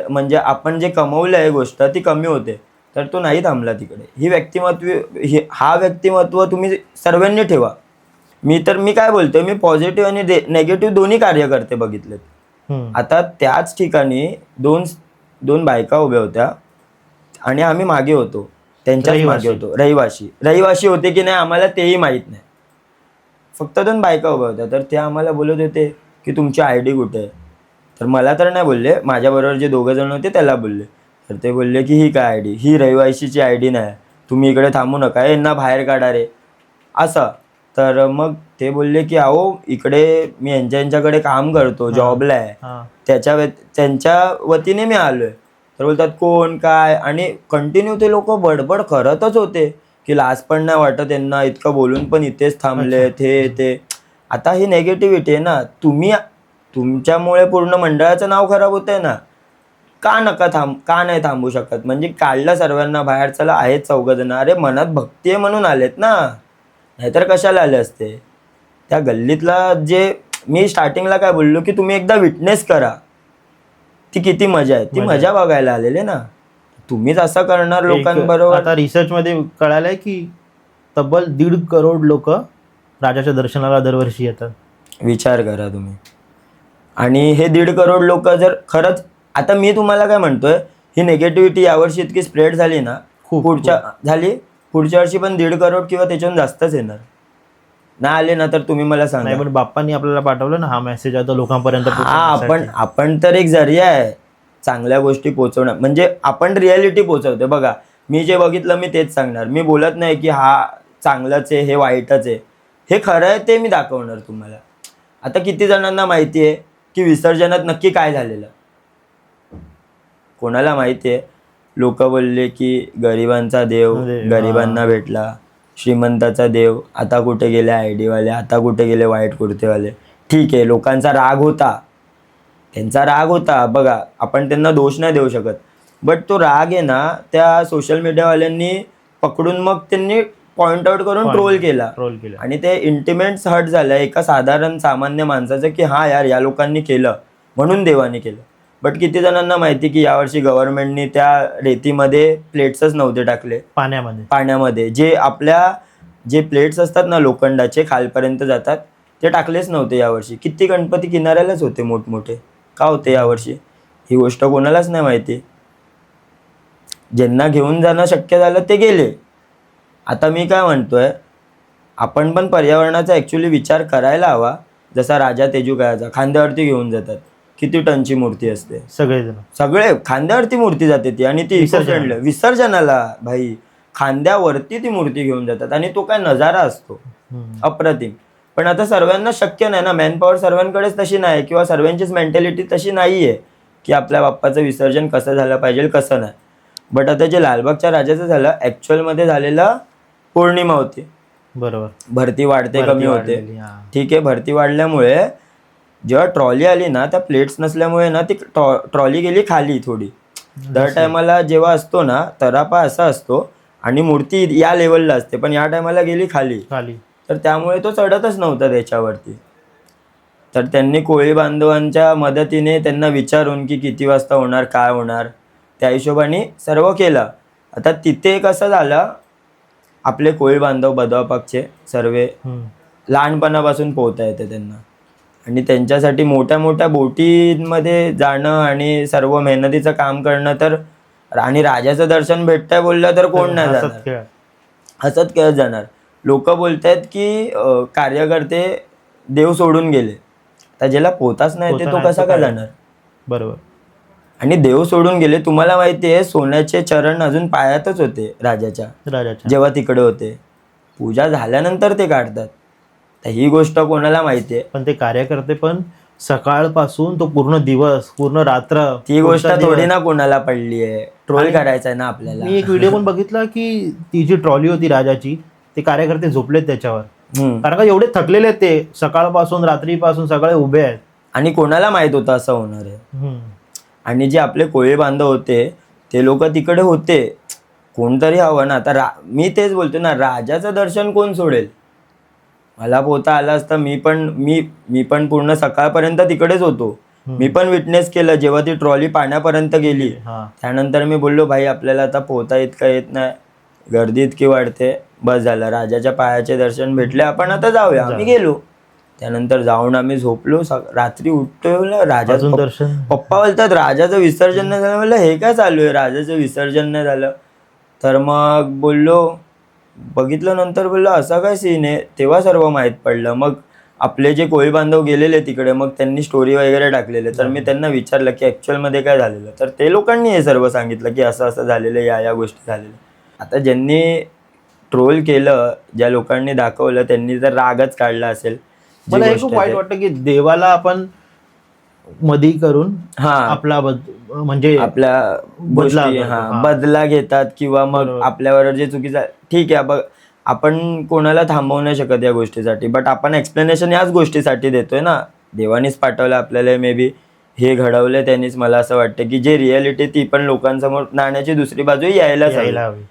म्हणजे आपण जे कमवलं आहे गोष्ट ती कमी होते, तर तो नाही थांबला तिकडे. हा व्यक्तिमत्व तुम्ही सर्वांनी ठेवा. मी काय बोलतोय, मी पॉझिटिव्ह आणि नेगेटिव्ह दोन्ही कार्यकर्ते बघितलेत. आता त्याच ठिकाणी दोन बायका उभ्या होत्या आणि आम्ही मागे होतो, त्यांच्याच मागे होतो. रहिवाशी होते की नाही आम्हाला तेही माहीत नाही. फक्त 2 बायका उभ्या होत्या, तर त्या आम्हाला बोलत होते की तुमची ID कुठे आहे. तर मला तर नाही बोलले, माझ्याबरोबर जे 2 जण होते त्याला बोलले. तर ते बोलले की ही काय ID, ही रहिवाशीची ID नाही, तुम्ही इकडे थांबू नका, यांना बाहेर काढा रे असं. तर मग ते बोलले की अहो इकडे मी यांच्याकडे काम करतो, जॉबला आहे, त्यांच्या वतीने मी आलोय. तर बोलतात कोण काय, आणि कंटिन्यू ते लोक बडबड करतच होते की लाज पण नाही वाटत यांना, इतकं बोलून पण इथेच थांबले ते. आता ही नेगेटिव्हिटी आहे ना, तुमच्यामुळे पूर्ण मंडळाचं नाव खराब होत आहे ना, का नाही थांबू शकत. म्हणजे काढलं सर्वांना बाहेर, चला आहेत 4 जण, अरे मनात भक्ती आहे म्हणून आलेत ना, नाहीतर कशाला आले असते. त्या गल्लीतला जे मी स्टार्टिंगला काय बोललो की तुम्ही एकदा विटनेस करा, ती किती मजा आहे, ती मजा बघायला आलेले ना, तुम्हीच असं करणार लोकांबरोबर. आता रिसर्च मध्ये कळालंय की तब्बल 1.5 करोड लोक राजाच्या दर्शनाला दरवर्षी येतात. विचार करा तुम्ही. आणि हे 1.5 करोड लोक जर खरंच, आता मी तुम्हाला काय म्हणतोय, ही नेगेटिव्हिटी यावर्षी इतकी स्प्रेड झाली ना, पुढच्या वर्षी पण 1.5 करोड किंवा त्याच्याहून जास्तच येणार. नाही आले ना तर तुम्ही मला सांगा. पण बाप्पांनी आपल्याला पाठवलं ना हा मेसेज, आता लोकांपर्यंत आपण तर एक जरिया आहे चांगल्या गोष्टी पोहोचवणं. म्हणजे आपण रियालिटी पोहोचवते. बघा मी जे बघितलं मी तेच सांगणार. मी बोलत नाही की हा चांगलंच आहे हे वाईटच आहे, हे खरं आहे ते मी दाखवणार तुम्हाला. आता किती जणांना माहिती आहे की विसर्जनात नक्की काय झालेलं? कोणाला माहिती आहे? लोक बोलले की गरिबांचा देव गरिबांना भेटला, श्रीमंताचा देव आता कुठे गेले ID वाले, आता कुठे गेले व्हाईट कुर्तेवाले. ठीक आहे, लोकांचा राग होता, त्यांचा राग होता बघा, आपण त्यांना दोष नाही देऊ शकत. बट तो राग आहे ना त्या सोशल मीडियावाल्यांनी पकडून मग त्यांनी पॉइंट आउट करून ट्रोल केला. आणि ते इंटिमेट्स हर्ट झालं एका साधारण सामान्य माणसाचं की हा यार या लोकांनी केलं म्हणून देवाने केलं. बट किती जणांना माहिती की यावर्षी गव्हर्नमेंटनी त्या रेतीमध्ये प्लेट्सच नव्हते टाकले पाण्यामध्ये. जे प्लेट्स असतात ना लोखंडाचे खालपर्यंत जातात ते टाकलेच नव्हते यावर्षी. किती गणपती किनाऱ्यालाच होते मोठमोठे, का होते यावर्षी ही गोष्ट कोणालाच नाही माहिती. ज्यांना घेऊन जाणं शक्य झालं ते गेले. आता मी काय म्हणतोय, आपण पण पर्यावरणाचा ॲक्च्युली विचार करायला हवा. जसा राजा तेजुकायाचा खांद्यावरती घेऊन जातात, किती टनची मूर्ती असते, सगळे खांद्यावरती मूर्ती जाते ती, आणि ती विसर्जनाला भाई खांद्यावरती ती मूर्ती घेऊन जातात. आणि तो काय नजारा असतो अप्रतिम. पण आता सर्वांना शक्य नाही ना, मॅनपॉवर सर्वांकडेच तशी नाही, किंवा सर्वांचीच मेंटॅलिटी तशी नाही आहे की आपल्या बाप्पाचं विसर्जन कसं झालं पाहिजे कसं नाही. बट आता जे लालबागच्या राजाचं झालं ॲक्च्युअलमध्ये झालेलं पौर्णिमा होती, बरोबर, भरती वाढते कमी होते. ठीक आहे, भरती वाढल्यामुळे जेव्हा ट्रॉली आली ना त्या प्लेट्स नसल्यामुळे ना ती ट्रॉली गेली खाली थोडी. दर टायमाला जेव्हा असतो ना तरापा असा असतो आणि मूर्ती या लेवलला असते, पण या टायमाला गेली खाली. तर त्यामुळे तो चढतच नव्हता त्याच्यावरती. तर त्यांनी कोळी बांधवांच्या मदतीने त्यांना विचारून की किती वाजता होणार काय होणार त्या हिशोबाने सर्व केलं. आता तिथे कसं झालं, आपले कोळी बांधव बदवापाकचे सर्वे लहानपणापासून पोहता येते त्यांना, आणि त्यांच्यासाठी मोठ्या मोठ्या बोटींमध्ये जाणं आणि सर्व मेहनतीचं काम करणं. तर आणि राजाचं दर्शन भेटतंय बोललं तर कोण नाही जाणार, हसत खेळत जाणार. लोक बोलतायत की कार्यकर्ते देव सोडून गेले. तर ज्याला पोहताच नाही ते तो कसा काय जाणार? बरोबर. आणि देव सोडून गेले. तुम्हाला माहिती आहे सोन्याचे चरण अजून पायातच होते राजाच्या जेव्हा तिकडे होते. पूजा झाल्यानंतर ते काढतात. तर ही गोष्ट कोणाला माहिती आहे? पण ते कार्यकर्ते पण सकाळपासून तो पूर्ण दिवस पूर्ण रात्र, ती गोष्ट थोडी ना कोणाला पडली आहे. ट्रोल करायचा आहे ना आपल्याला. मी एक व्हिडिओ पण बघितला की ती जी ट्रॉली होती राजाची, ते कार्यकर्ते झोपलेत त्याच्यावर, कारण का एवढे थकलेले आहेत ते, सकाळपासून रात्रीपासून सगळे उभे आहेत. आणि कोणाला माहित होतं असं होणार आहे? आणि जे आपले कोळी बांधव होते ते लोक तिकडे होते, कोणतरी हवं ना. आता मी तेच बोलतो ना, राजाचं दर्शन कोण सोडेल? मला पोहता आलं असतं, मी पण पूर्ण सकाळपर्यंत तिकडेच होतो. मी पण विटनेस केलं जेव्हा ती ट्रॉली पाण्यापर्यंत गेली. त्यानंतर मी बोललो भाई आपल्याला आता पोहता इतकं येत नाही, गर्दी इतकी वाढते, बस झालं, राजाच्या पायाचे दर्शन भेटले, आपण आता जाऊया. आम्ही गेलो. त्यानंतर जाऊन आम्ही झोपलो. रात्री उठतो, राजाचं दर्शन. पप्पा बोलतात राजाचं विसर्जन नाही झालं. म्हणलं हे काय चालू आहे, राजाचं विसर्जन नाही झालं? तर मग बोललो, बघितलं नंतर बोललो असा काय सीन आहे. तेव्हा सर्व माहीत पडलं. मग आपले जे कोळी बांधव गेलेले तिकडे, मग त्यांनी स्टोरी वगैरे टाकलेले. तर मी त्यांना विचारलं की ॲक्च्युअलमध्ये काय झालेलं. तर ते लोकांनी हे सर्व सांगितलं की असं असं झालेलं, या गोष्टी झालेल्या. आता ज्यांनी ट्रोल केलं, ज्या लोकांनी दाखवलं, त्यांनी जर रागच काढला असेल. मला हे खूप वाईट वाटतं की देवाला आपण मधी करून आपला म्हणजे आपल्या गोष्टी बदला घेतात, किंवा मग आपल्यावर जे चुकीचं. ठीक आहे, बघ आपण कोणाला थांबवू नाही शकत या गोष्टीसाठी, बट आपण एक्सप्लेनेशन याच गोष्टीसाठी देतोय ना. देवानीच पाठवलं आपल्याला, मे बी हे घडवलं त्यांनीच. मला असं वाटतं की जे रियालिटी ती पण लोकांसमोर नाण्याची दुसरी बाजू यायला हवी.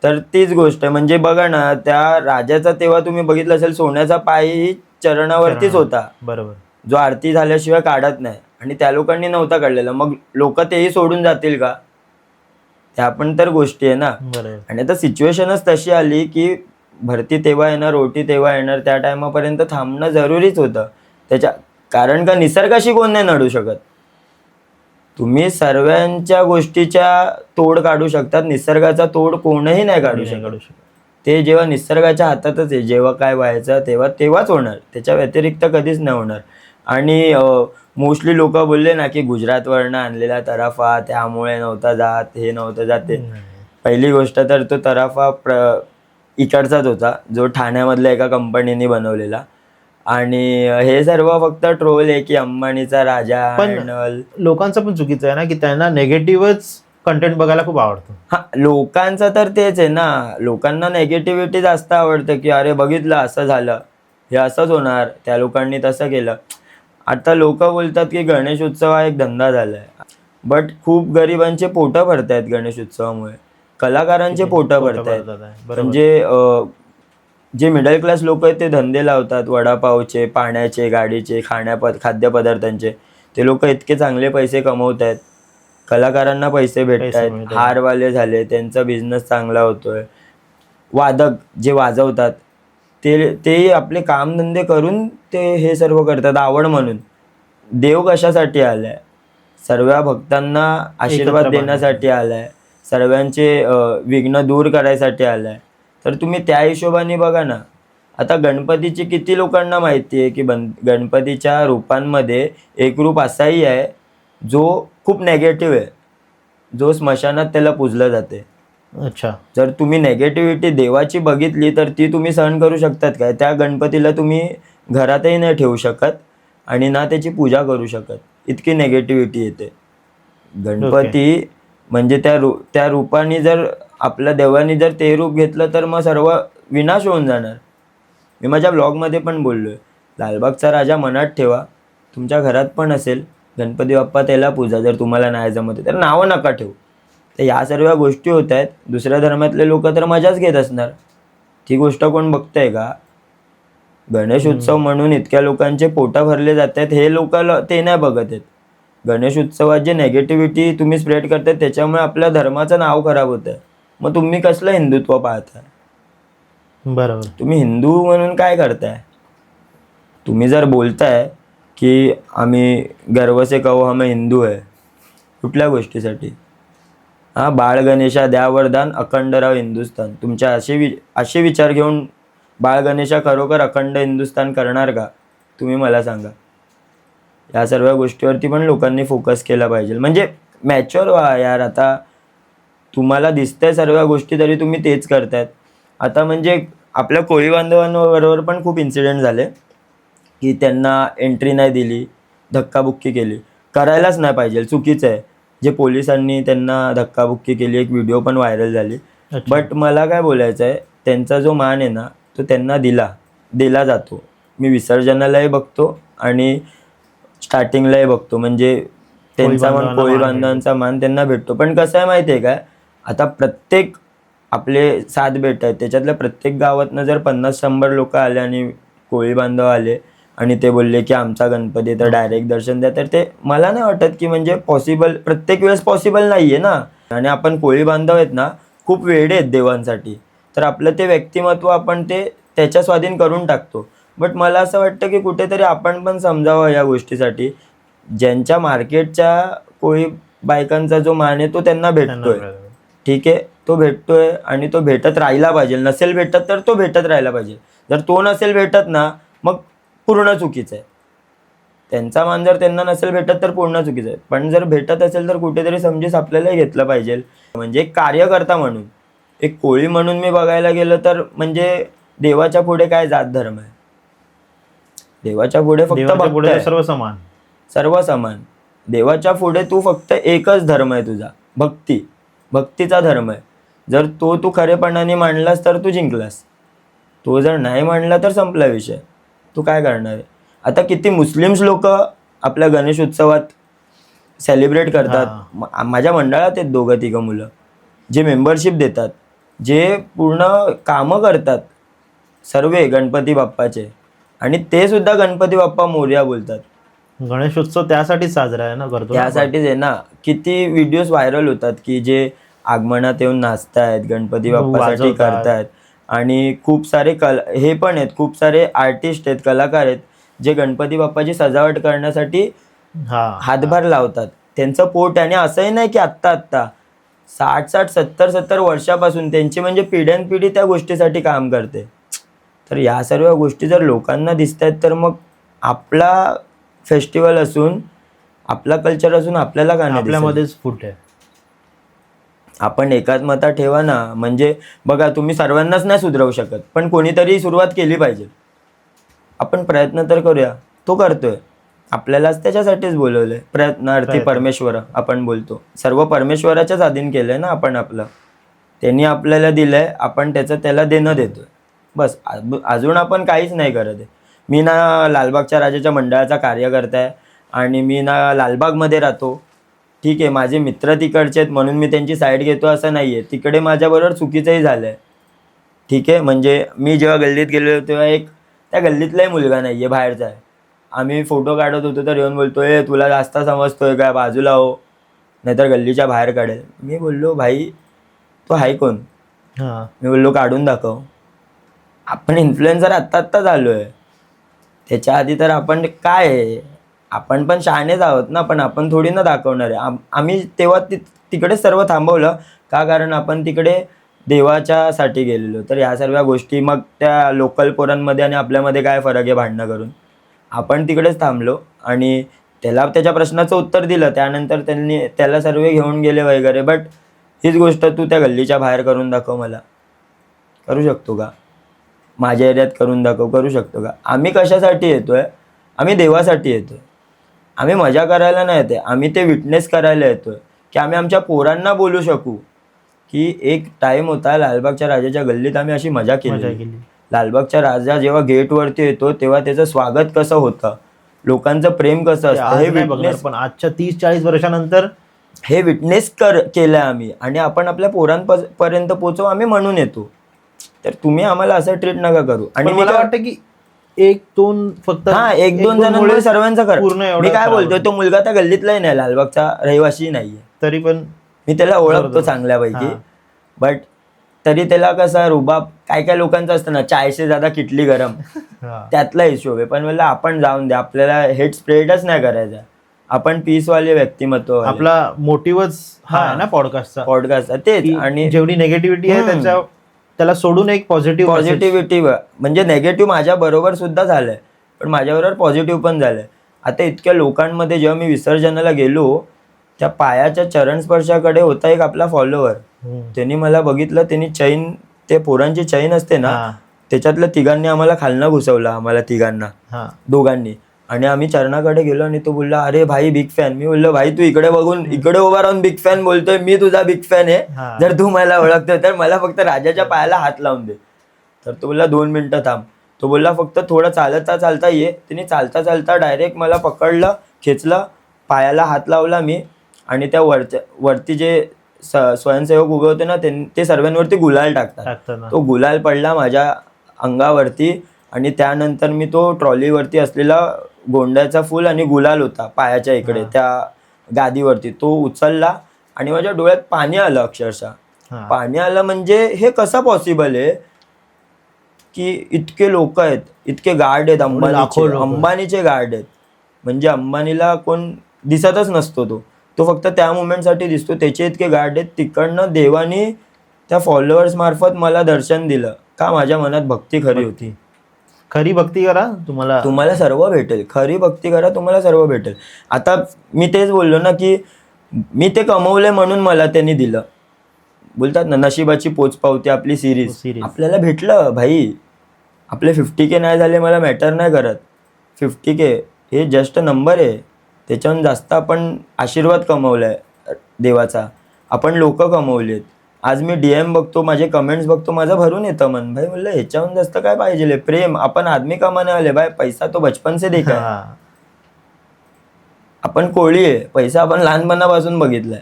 तर तीच गोष्ट आहे. म्हणजे बघा ना, त्या राजाचा तेव्हा तुम्ही बघितलं असेल सोन्याचा पायही चरणावरतीच होता, बरोबर, जो आरती झाल्याशिवाय काढत नाही. आणि त्या लोकांनी नव्हता काढलेला. मग लोक तेही सोडून जातील का? त्या पण तर गोष्टी आहे ना. आणि आता सिच्युएशनच तशी आली की भरती तेव्हा येणार, ओटी तेव्हा येणार, त्या टायमापर्यंत थांबणं जरुरीच होतं. कारण का निसर्गाशी कोण नाही नडू शकत. तुम्ही सर्वांच्या गोष्टीच्या तोड काढू शकतात, निसर्गाचा तोड कोणही नाही काढू शकत. ते जेव्हा निसर्गाच्या हातातच आहे, जेव्हा काय व्हायचं तेव्हाच होणार, त्याच्या व्यतिरिक्त कधीच नाही होणार. आणि मोस्टली लोक बोलले ना की गुजरातवरनं आणलेला तराफा त्यामुळे नव्हता जात, हे नव्हतं जाते. पहिली गोष्ट तर तो तराफा इकडचाच होता, जो ठाण्यामधल्या एका कंपनीने बनवलेला. आणि हे सर्व फक्त ट्रोल आहे की अंबानीचा राजा पण and all. लोकांचं पण चुकीचं आहे ना की त्यांना नेगेटिव्हच कंटेंट बघायला खूप आवडतं. हा, लोकांचं तर तेच आहे ना, लोकांना नेगेटिव्हिटी जास्त आवडतं की अरे बघितलं असं झालं, हे असंच होणार, त्या लोकांनी तसं केलं. आता लोक बोलतात की गणेश उत्सव हा एक धंदा झालाय, बट खूप गरिबांचे पोटं भरतायत गणेश उत्सवामुळे, कलाकारांचे पोटं भरतायत. बरोबर. म्हणजे जे मिडल क्लास लोक आहेत ते धंदे लावतात, वडापावचे, पाण्याचे, गाडीचे, खाद्यपदार्थांचे. ते लोक इतके चांगले पैसे कमवत आहेत, कलाकारांना पैसे भेटत आहेत, मिळतायत. हारवाले झाले त्यांचा बिझनेस चांगला होतोय, वादक जे वाजवतात ते आपले कामधंदे करून ते हे सर्व करतात आवड म्हणून. देव कशासाठी आलाय? सर्व भक्तांना आशीर्वाद एकत्र देण्यासाठी आलाय, सर्वांचे विघ्न दूर करायसाठी आलाय. तर तुम्ही त्या हिशोबाने बघा ना, आता गणपतीची किती लोकांना माहिती आहे की गणपतीच्या रूपांमध्ये एक रूप असाही आहे जो खूप नेगेटिव्ह आहे, जो स्मशानात त्याला पूजलं जाते. अच्छा. जर तुम्ही नेगेटिव्हिटी देवाची बघितली तर ती तुम्ही सहन करू शकतात काय? त्या गणपतीला तुम्ही घरातही नाही ठेवू शकत आणि ना त्याची पूजा करू शकत, इतकी नेगेटिव्हिटी येते. गणपती म्हणजे त्या रूपाने जर आपल्या देवाने जर ते रूप घेतलं तर मग सर्व विनाश होऊन जाणार. मी माझ्या ब्लॉगमध्ये पण बोललोय, लालबागचा राजा मनात ठेवा, तुमच्या घरात पण असेल गणपती बाप्पा, त्याला पूजा. जर तुम्हाला नाही जमत तर नावं नका ठेवू. तर या सर्व गोष्टी होत आहेत. दुसऱ्या धर्मातले लोक तर मजाच घेत असणार, ती गोष्ट कोण बघतंय का? गणेश उत्सव म्हणून इतक्या लोकांचे पोटा भरले जात आहेत, हे लोक ते नाही बघत आहेत. गणेश उत्सवात जे नेगेटिव्हिटी तुम्ही स्प्रेड करताय त्याच्यामुळे आपल्या धर्माचं नाव खराब होतं. मग तुम्ही कसलं हिंदुत्व पाहताय? बरोबर. तुम्ही हिंदू म्हणून काय करताय? तुम्ही जर बोलताय की आम्ही गर्व से कहो हम हिंदू आहे, कुठल्या गोष्टीसाठी? हा, बाळ गणेशा द्या वरदान, अखंड राव हिंदुस्थान. तुमच्या असे विचार घेऊन बाळ गणेशा खरोखर अखंड हिंदुस्थान करणार का? तुम्ही मला सांगा. या सर्व गोष्टीवरती पण लोकांनी फोकस केला पाहिजे. म्हणजे मॅच्युअर व्हा यार. आता तुम्हाला दिसतंय सर्व गोष्टी तरी तुम्ही तेच करतायत. आता म्हणजे आपल्या कोळी बांधवांबरोबर पण खूप इन्सिडेंट झाले की त्यांना एंट्री नाही दिली, धक्काबुक्की केली. करायलाच नाही पाहिजे, चुकीचं आहे. जे पोलिसांनी त्यांना धक्काबुक्की केली, एक व्हिडिओ पण व्हायरल झाली. बट मला काय बोलायचं आहे, त्यांचा जो मान आहे ना तो त्यांना दिला जातो. मी विसर्जनालाही बघतो आणि स्टार्टिंगलाही बघतो. म्हणजे त्यांचा मान, कोळी बांधवांचा मान त्यांना भेटतो. पण कसं आहे माहिती आहे काय, आता प्रत्येक आपले 7 बेट आहेत, त्याच्यातल्या प्रत्येक गावातनं जर 50-100 लोक आले आणि कोळी बांधव आले आणि ते बोलले की आमचा गणपती तर डायरेक्ट दर्शन द्या, तर ते मला नाही वाटत की म्हणजे पॉसिबल, प्रत्येक वेळेस पॉसिबल नाही आहे ना. आणि आपण कोळी बांधव आहेत ना, खूप वेडे आहेत देवांसाठी, तर आपलं ते व्यक्तिमत्व आपण ते त्याच्या स्वाधीन करून टाकतो. बट मला असं वाटतं की कुठेतरी आपण पण समजावं या गोष्टीसाठी. ज्यांच्या मार्केटच्या कोळी बायकांचा जो मान आहे तो त्यांना भेटतोय, ठीक आहे, तो भेटतोय आणि तो भेटत राहिला पाहिजे. नसेल भेटत तर तो भेटत राहिला पाहिजे. जर तो नसेल भेटत ना, मग पूर्ण चुकीचं आहे. त्यांचा मान जर त्यांना नसेल भेटत तर पूर्ण चुकीचं आहे. पण जर भेटत असेल तर कुठेतरी समजेस आपल्यालाही घेतलं पाहिजे. म्हणजे एक कार्यकर्ता म्हणून, एक कोळी म्हणून मी बघायला गेलं तर म्हणजे देवाच्या पुढे काय जात धर्म आहे? देवाच्या पुढे फक्त भक्त आहे. सर्व समान. देवाच्या पुढे तू फक्त एकच धर्म आहे तुझा, भक्तीचा धर्म आहे. जर तू खरेपणाने मांडलास तर तू जिंकलास. तो जर नाही मांडला तर संपला विषय. तू काय करणार आहे? आता किती मुस्लिम्स लोक आपल्या गणेश उत्सवात सेलिब्रेट करतात. माझ्या मंडळात आहेत 2-3 मुलं जे मेंबरशिप देतात, जे पूर्ण कामं करतात सर्व गणपती बाप्पाचे, आणि ते सुद्धा गणपती बाप्पा मोरया बोलतात. गणेश उत्सव त्यासाठीच साजरा आहे ना, करतो त्यासाठीच आहे ना. किती व्हिडिओज व्हायरल होतात की जे आगमनात येऊन नाचतायत, गणपती बाप्पासाठी करतायत. आणि खूप सारे हे पण आहेत, खूप सारे आर्टिस्ट आहेत, कलाकार आहेत जे गणपती बाप्पाची सजावट करण्यासाठी हातभार लावतात. त्यांचं पोट आहे. आणि असंही नाही की आत्ता 60-60, 70-70 वर्षापासून त्यांची म्हणजे पिढ्यानपिढी त्या गोष्टीसाठी काम करते. तर या सर्व गोष्टी जर लोकांना दिसत आहेत तर मग आपला फेस्टिवल असून, आपला कल्चर असून आपल्याला का नाही? आपल्यामध्येच फूट आहे. आपण एकात्मता ठेवा ना. म्हणजे बघा, तुम्ही सर्वांनाच नाही सुधरवू शकत, पण कोणीतरी सुरुवात केली पाहिजे. आपण प्रयत्न तर करूया. तो करतोय, आपल्यालाच त्याच्यासाठीच बोलवलंय. प्रयत्नार्थी परमेश्वर आपण बोलतो, सर्व परमेश्वराच्याच अधीन केलंय ना आपण आपलं. त्यांनी आपल्याला दिलंय, आपण त्याचं त्याला देणं देतोय बस. अजून आपण काहीच नाही करत आहे. मी ना लालबागच्या राजाच्या मंडळाचा कार्यकर्ता आहे आणि मी ना लालबागमध्ये राहतो. ठीक आहे, माझे मित्र तिकडचे आहेत म्हणून मी त्यांची साईड घेतो असं नाही आहे. तिकडे माझ्याबरोबर चुकीचंही झालं आहे. ठीक आहे, म्हणजे मी जेव्हा गल्लीत गेलो तेव्हा एक त्या गल्लीतलाही मुलगा नाही आहे, बाहेरचा आहे. आम्ही फोटो काढत होतो तर येऊन बोलतोय, तुला जास्त समजतोय काय, बाजूला हो नाहीतर गल्लीच्या बाहेर काढेल. मी बोललो, भाई तो आहे कोण? मी बोललो काढून दाखव. आपण इन्फ्लुएन्सर आत्ता झालो आहे, त्याच्या आधी तर आपण काय आहे, आपण पण शहाणेच आहोत ना. पण आपण थोडी ना दाखवणार आहे. आम्ही तेव्हा तिकडे सर्व थांबवलं का, कारण आपण तिकडे देवाच्यासाठी गेलेलो. तर ह्या सर्व गोष्टी मग त्या लोकल पोरांमध्ये आणि आपल्यामध्ये काय फरक आहे भांडणं करून. आपण तिकडेच थांबलो आणि त्याला त्याच्या प्रश्नाचं उत्तर दिलं. त्यानंतर त्यांनी त्याला सर्व घेऊन गेले वगैरे. बट हीच गोष्ट तू त्या गल्लीच्या बाहेर करून दाखव, मला करू शकतो का? माझ्या एरियात करून दाखव, करू शकतो का? आम्ही कशासाठी येतोय? आम्ही देवासाठी येतोय. आम्ही मजा करायला नाही येते, आम्ही ते विटनेस करायला येतोय की आम्ही आमच्या पोरांना बोलू शकू की एक टाईम होता लालबागच्या राजाच्या गल्लीत आम्ही अशी मजा केली. लालबागच्या राजा जेव्हा गेटवरती येतो तेव्हा त्याचं स्वागत कसं होतं, लोकांचं प्रेम कसं असतं, हे विटनेस. पण आजच्या 30-40 वर्षानंतर हे विटनेस केलंय आम्ही आणि आपण आपल्या पोरांपर्यंत पोहोचव आम्ही म्हणून येतो. तर तुम्ही आम्हाला असं ट्रीट नका करू. आणि मला वाटतं की 1-2 फक्त 1-2 जणांमुळे सर्वांचं कर. मी काय बोलतोय, तो मुलगा त्या गल्लीतलाही नाही, लालबागचा रहिवासी नाहीये, तरी पण मी त्याला ओळखतो चांगल्यापैकी. बट तरी त्याला कसा रुबाब काय काय लोकांचं असतं ना, चायशे ज्यादा किटली गरम, त्यातला हिशोब आहे. पण मला आपण जाऊन द्या, आपल्याला हेट स्प्रेडच नाही करायचा. आपण पीसवाले व्यक्तिमत्व, आपला मोटिव्हच हा आहे ना पॉडकास्ट तेच. आणि जेवढी नेगेटिव्हिटी आहे त्याला सोडून एक पॉझिटिव्हिटी, म्हणजे नेगेटिव्ह माझ्या बरोबर सुद्धा झालंय पण माझ्याबरोबर पॉझिटिव्ह पण झालंय. आता इतक्या लोकांमध्ये जेव्हा मी विसर्जनाला गेलो, त्या पायाच्या चरण स्पर्शाकडे होता एक आपला फॉलोअर. त्यांनी मला बघितलं, त्यांनी चैन, ते पोरांची चैन असते ना, त्याच्यातल्या तिघांनी आम्हाला खालनं घुसवलं, आम्हाला तिघांना, दोघांनी. आणि आम्ही चरणाकडे गेलो आणि तो बोलला, अरे भाई बिग फॅन. मी बोललो, भाई तू इकडे बघून इकडे उभा राहून बिग फॅन बोलतोय, मी तुझा बिग फॅन आहे. जर तू मला ओळखतोय तर मला फक्त राजाच्या पायाला हात लावून दे. तर तो बोलला 2 मिनिटं थांब. तो बोलला फक्त थोडं चालता चालता ये. तिने चालता चालता डायरेक्ट मला पकडलं, खेचलं, पायाला हात लावला मी. आणि त्या वरती जे स्वयंसेवक उभे होते ना, ते सर्वांवरती गुलाल टाकतात. तो गुलाल पडला माझ्या अंगावरती आणि त्यानंतर मी तो ट्रॉलीवरती असलेला गोंड्याचा फूल आणि गुलाल होता पायाच्या इकडे त्या गादीवरती, तो उचलला आणि माझ्या डोळ्यात पाणी आलं, अक्षरशः पाणी आलं. म्हणजे हे कसं पॉसिबल आहे की इतके लोक आहेत, इतके गार्ड आहेत, अंबानीचे गार्ड आहेत. म्हणजे अंबानीला कोण दिसतच नसतो, तो फक्त त्या मुवमेंटसाठी दिसतो, त्याचे इतके गार्ड आहेत. तिकडनं देवानी त्या फॉलोअर्स मार्फत मला दर्शन दिलं का, माझ्या मनात भक्ती खरी होती. खरी भक्ती करा, तुम्हाला सर्व भेटेल. खरी भक्ती करा, तुम्हाला सर्व भेटेल. आता मी तेच बोललो ना की मी ते कमवले म्हणून मला त्यांनी दिलं. बोलतात ना, नशिबाची पोचपावती आपली सिरीज आपल्याला भेटलं भाई. आपले 50K नाही झाले मला मॅटर नाही करत. 50K हे जस्ट नंबर आहे, त्याच्याहून जास्त आपण आशीर्वाद कमवलाय देवाचा, आपण लोक कमवलेत. आज मी DM बघतो, माझे कमेंट्स बघतो, माझं भरून येतं मन. भाई म्हणलं ह्याच्याहून जास्त काय पाहिजे, प्रेम. आपण आदमी कमाने वाले भाई, पैसा तो बचपन से देखा है. आपण कोळी आहे, पैसा आपण लहानपणापासून बघितलाय.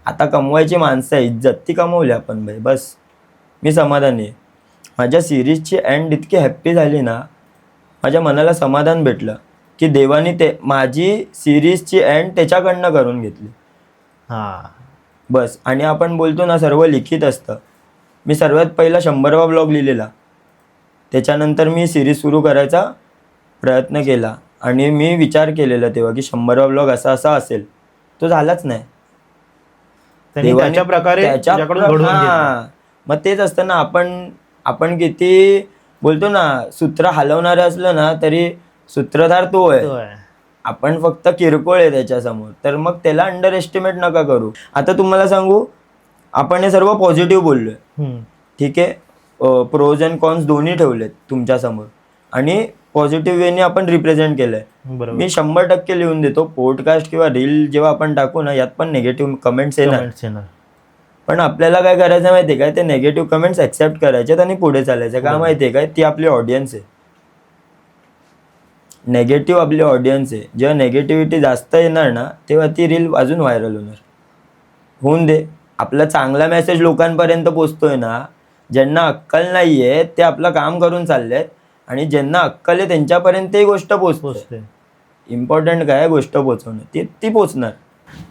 आता कमवायची माणसं आहे, इज्जत ती कमवली आपण भाई, बस. मी समाधानी आहे. माझ्या सिरीजची एंड इतकी हॅप्पी झाली ना, माझ्या मनाला समाधान भेटलं की देवानी ते माझी सिरीजची एंड त्याच्याकडनं करून घेतली, बस. आणि आपण बोलतो ना, सर्व लिखित असतं. मी सर्वात पहिला 100वा ब्लॉग लिहिलेला, त्याच्यानंतर मी सिरीज सुरू करायचा प्रयत्न केला आणि मी विचार केलेला तेव्हा की 100वा ब्लॉग असा असा असेल. तो झालाच नाही. मग तेच असतं ना, आपण किती बोलतो ना, सूत्र हलवणारे असलं ना तरी सूत्रधार तो आहे. आपण फक्त किरकोळ आहे त्याच्यासमोर. तर मग त्याला अंडर एस्टिमेट नका करू. आता तुम्हाला सांगू, आपण हे सर्व पॉझिटिव्ह बोललोय, ठीक आहे, प्रोज अँड कॉन्स दोन्ही ठेवलेत तुमच्यासमोर. आणि पॉझिटिव्ह वेने आपण रिप्रेझेंट केलंय. बरोबर. मी 100% लिहून देतो. पॉडकास्ट किंवा रील जेव्हा आपण टाकू ना, यात पण निगेटिव्ह कमेंट्स येणार, Comments येणार. पण आपल्याला काय करायचं माहितीये काय, ते नेगेटिव्ह कमेंट्स ऍक्सेप्ट करायचे आणि पुढे चालायचं. का माहितीये काय, ती आपली ऑडियन्स आहे. नेगेटिव्ह आपली ऑडियन्स आहे. जेव्हा नेगेटिव्हिटी जास्त येणार ना, तेव्हा ती रील अजून व्हायरल होणार. होऊन दे. आपला चांगला मेसेज लोकांपर्यंत पोचतोय ना, ज्यांना अक्कल नाहीये ते आपलं काम करून चाललेत, आणि ज्यांना अक्कल आहे त्यांच्यापर्यंत ही गोष्ट पोचते. पोचते. इम्पॉर्टंट काय आहे, गोष्ट पोचवणं, ती पोचणार.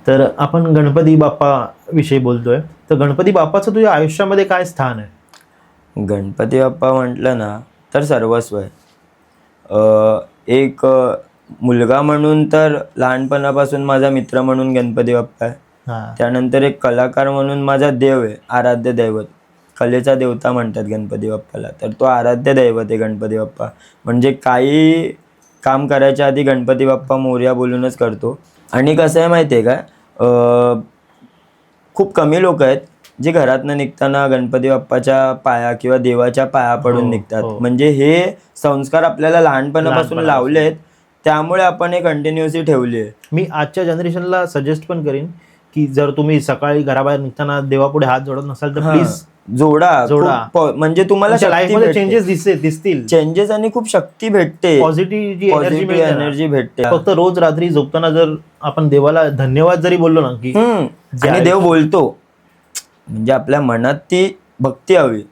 तर आपण गणपती बाप्पा विषयी बोलतोय, तर गणपती बाप्पाचं तुझ्या आयुष्यामध्ये काय स्थान आहे? गणपती बाप्पा म्हटलं ना तर सर्वस्व आहे. एक मुलगा म्हणून तर लहानपणापासून माझा मित्र म्हणून गणपती बाप्पा आहे. हा. त्यानंतर एक कलाकार म्हणून माझा देव आहे, आराध्य दैवत. कलेचा देवता म्हणतात गणपती बाप्पाला, तर तो आराध्य दैवत आहे गणपती बाप्पा. म्हणजे काही काम करायच्या आधी गणपती बाप्पा मोरया बोलूनच करतो. आणि कसं आहे माहिती आहे का, खूप कमी लोक आहेत जे घरातनं निघताना गणपती बाप्पाच्या पाया किंवा देवाच्या पाया पडून निघतात. म्हणजे हे संस्कार आपल्याला लहानपणापासून लावलेत, त्यामुळे आपण हे कंटिन्युअसली ठेवली आहे. मी आजच्या जनरेशनला सजेस्ट पण करीन की जर तुम्ही सकाळी घराबाहेर निघताना देवापुढे हात जोडत नसाल तर प्लीज जोडा. म्हणजे तुम्हाला लाईफमध्ये चेंजेस दिसतील. चेंजेस आणि खूप शक्ती भेटते, पॉझिटिव्ह एनर्जी भेटते. फक्त रोज रात्री झोपताना जर आपण देवाला धन्यवाद जरी बोललो ना की आणि देव बोलतो, म्हणजे आपल्या मनात ती भक्ती हवी.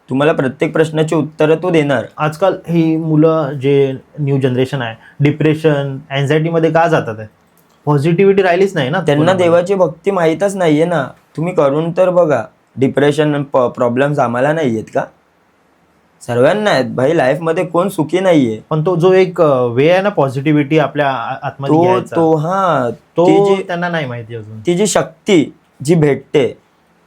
तुम्हाला प्रत्येक प्रश्नाची उत्तरं तो देणार. आजकाल ही मुलं जे न्यू जनरेशन आहे, डिप्रेशन, अँझायटी मध्ये का जातात आहे? पॉझिटिव्हिटी राहिलीच नाही ना. त्यांना देवाची भक्ती माहीतच नाहीये ना. तुम्ही करून तर बघा. डिप्रेशन प्रॉब्लेम्स आम्हाला नाही आहेत का? सर्वांना आहेत भाई. लाईफमध्ये कोण सुखी नाहीये. पण तो जो एक वे आहे ना पॉझिटिव्हिटी आपल्या आतमध्ये घ्यायचा, तो त्यांना नाही माहिती अजून. ती जी शक्ती जी भेटते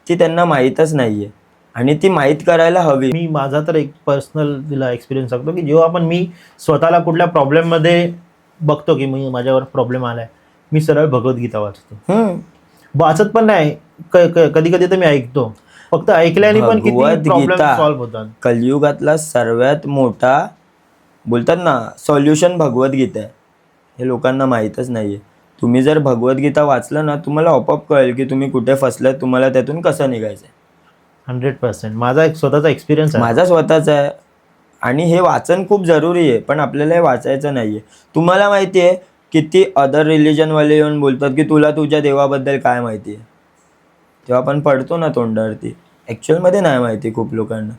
ती त्यांना माहीतच नाहीये, आणि ती माहीत करायला हवी. मी माझा तर एक पर्सनल तिला एक्सपिरियन्स सांगतो की जेव्हा मी स्वतःला कुठल्या प्रॉब्लेम मध्ये बघतो की माझ्यावर प्रॉब्लेम आलाय, मी सरळ भगवद्गीता वाचतो. वाचत पण नाही, कधी कधी तर मी ऐकतो. फक्त ऐकल्याने पण किती प्रॉब्लेम सॉल्व्ह होतात. कलियुगातला सर्वात मोठा बोलतात ना सॉल्युशन भगवद्गीता आहे. हे लोकांना माहीतच नाहीये. तुम्ही जर भगवद्गीता वाचलं ना, तुम्हाला आपोआप कळेल की तुम्ही कुठे फसलात, तुम्हाला त्यातून कसं निघायचंय. 100% माझा एक स्वतःचा एक्सपिरियन्स आहे. माझा स्वतःचा आहे. आणि हे वाचन खूप जरुरी आहे, पण आपल्याला हे वाचायचं नाहीये. तुम्हाला माहिती आहे किती अदर रिलिजनवाले येऊन बोलतात की तुला तुझ्या देवाबद्दल काय माहिती आहे. जेव्हा आपण पडतो ना तोंडावरती, ॲक्च्युअलमध्ये नाही माहिती खूप लोकांना.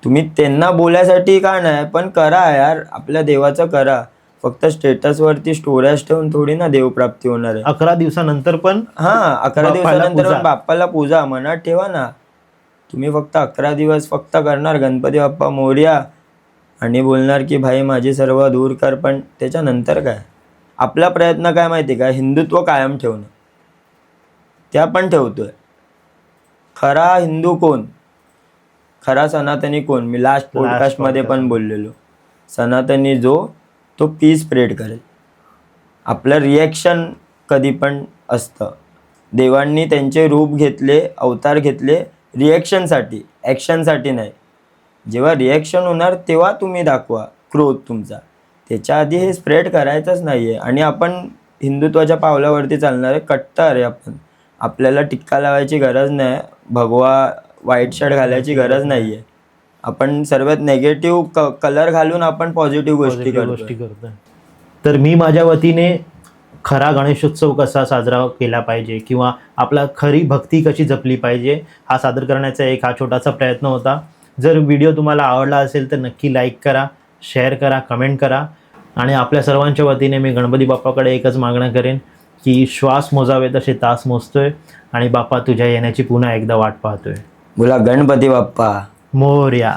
तुम्ही त्यांना बोलायसाठी का नाही, पण करा यार, आपल्या देवाचं करा. फक्त स्टेटसवरती स्टोऱ्याज ठेवून थोडी ना देवप्राप्ती होणार आहे. 11 दिवसानंतर पण 11 दिवसानंतर पण बाप्पाला पूजा मनात ठेवा ना. तुम्ही फक्त 11 दिवस फक्त करणार गणपती बाप्पा मोरया आणि बोलणार की भाई माझी सर्व दूर कर, पण त्याच्यानंतर काय? आपला प्रयत्न काय माहिती का, हिंदुत्व कायम ठेवणं. ते आपण ठेवतोय. खरा हिंदू कोण, खरा सनातनी कोण? मी लास्ट पॉडकास्टमध्ये पण बोललेलो, सनातनी जो तो पीस स्प्रेड करेल. आपलं रिॲक्शन कधी पण असतं. देवांनी त्यांचे रूप घेतले, अवतार घेतले रिॲक्शनसाठी, ॲक्शनसाठी नाही. जेव्हा रिॲक्शन होणार तेव्हा तुम्ही दाखवा क्रोध तुमचा. त्याच्या आधी हे स्प्रेड करायचंच नाही आहे. आणि आपण हिंदुत्वाच्या पावलावरती चालणार आहे, कट्टर आहे आपण. आपल्याला टिक्का लावायची गरज नाही, भगवा व्हाईट शर्ट घालायची गरज नाही आहे. आपण सर्वात नेगेटिव्ह कलर घालून आपण पॉझिटिव्ह गोष्टी करतोय. तर मी माझ्या वतीने खरा गणेशोत्सव कसा साजरा केला पाहिजे किंवा आपला खरी भक्ती कशी जपली पाहिजे हा सादर करण्याचा एक हा छोटासा प्रयत्न होता. जर व्हिडिओ तुम्हाला आवडला असेल तर नक्की लाईक करा, शेअर करा, कमेंट करा. आणि आपल्या सर्वांच्या वतीने मी गणपती बाप्पाकडे एकच मागणं करेन की श्वास मोजावे तसे तास मोजतोय, आणि बाप्पा तुझ्या येण्याची पुन्हा एकदा वाट पाहतोय. बोला गणपती बाप्पा मोरया.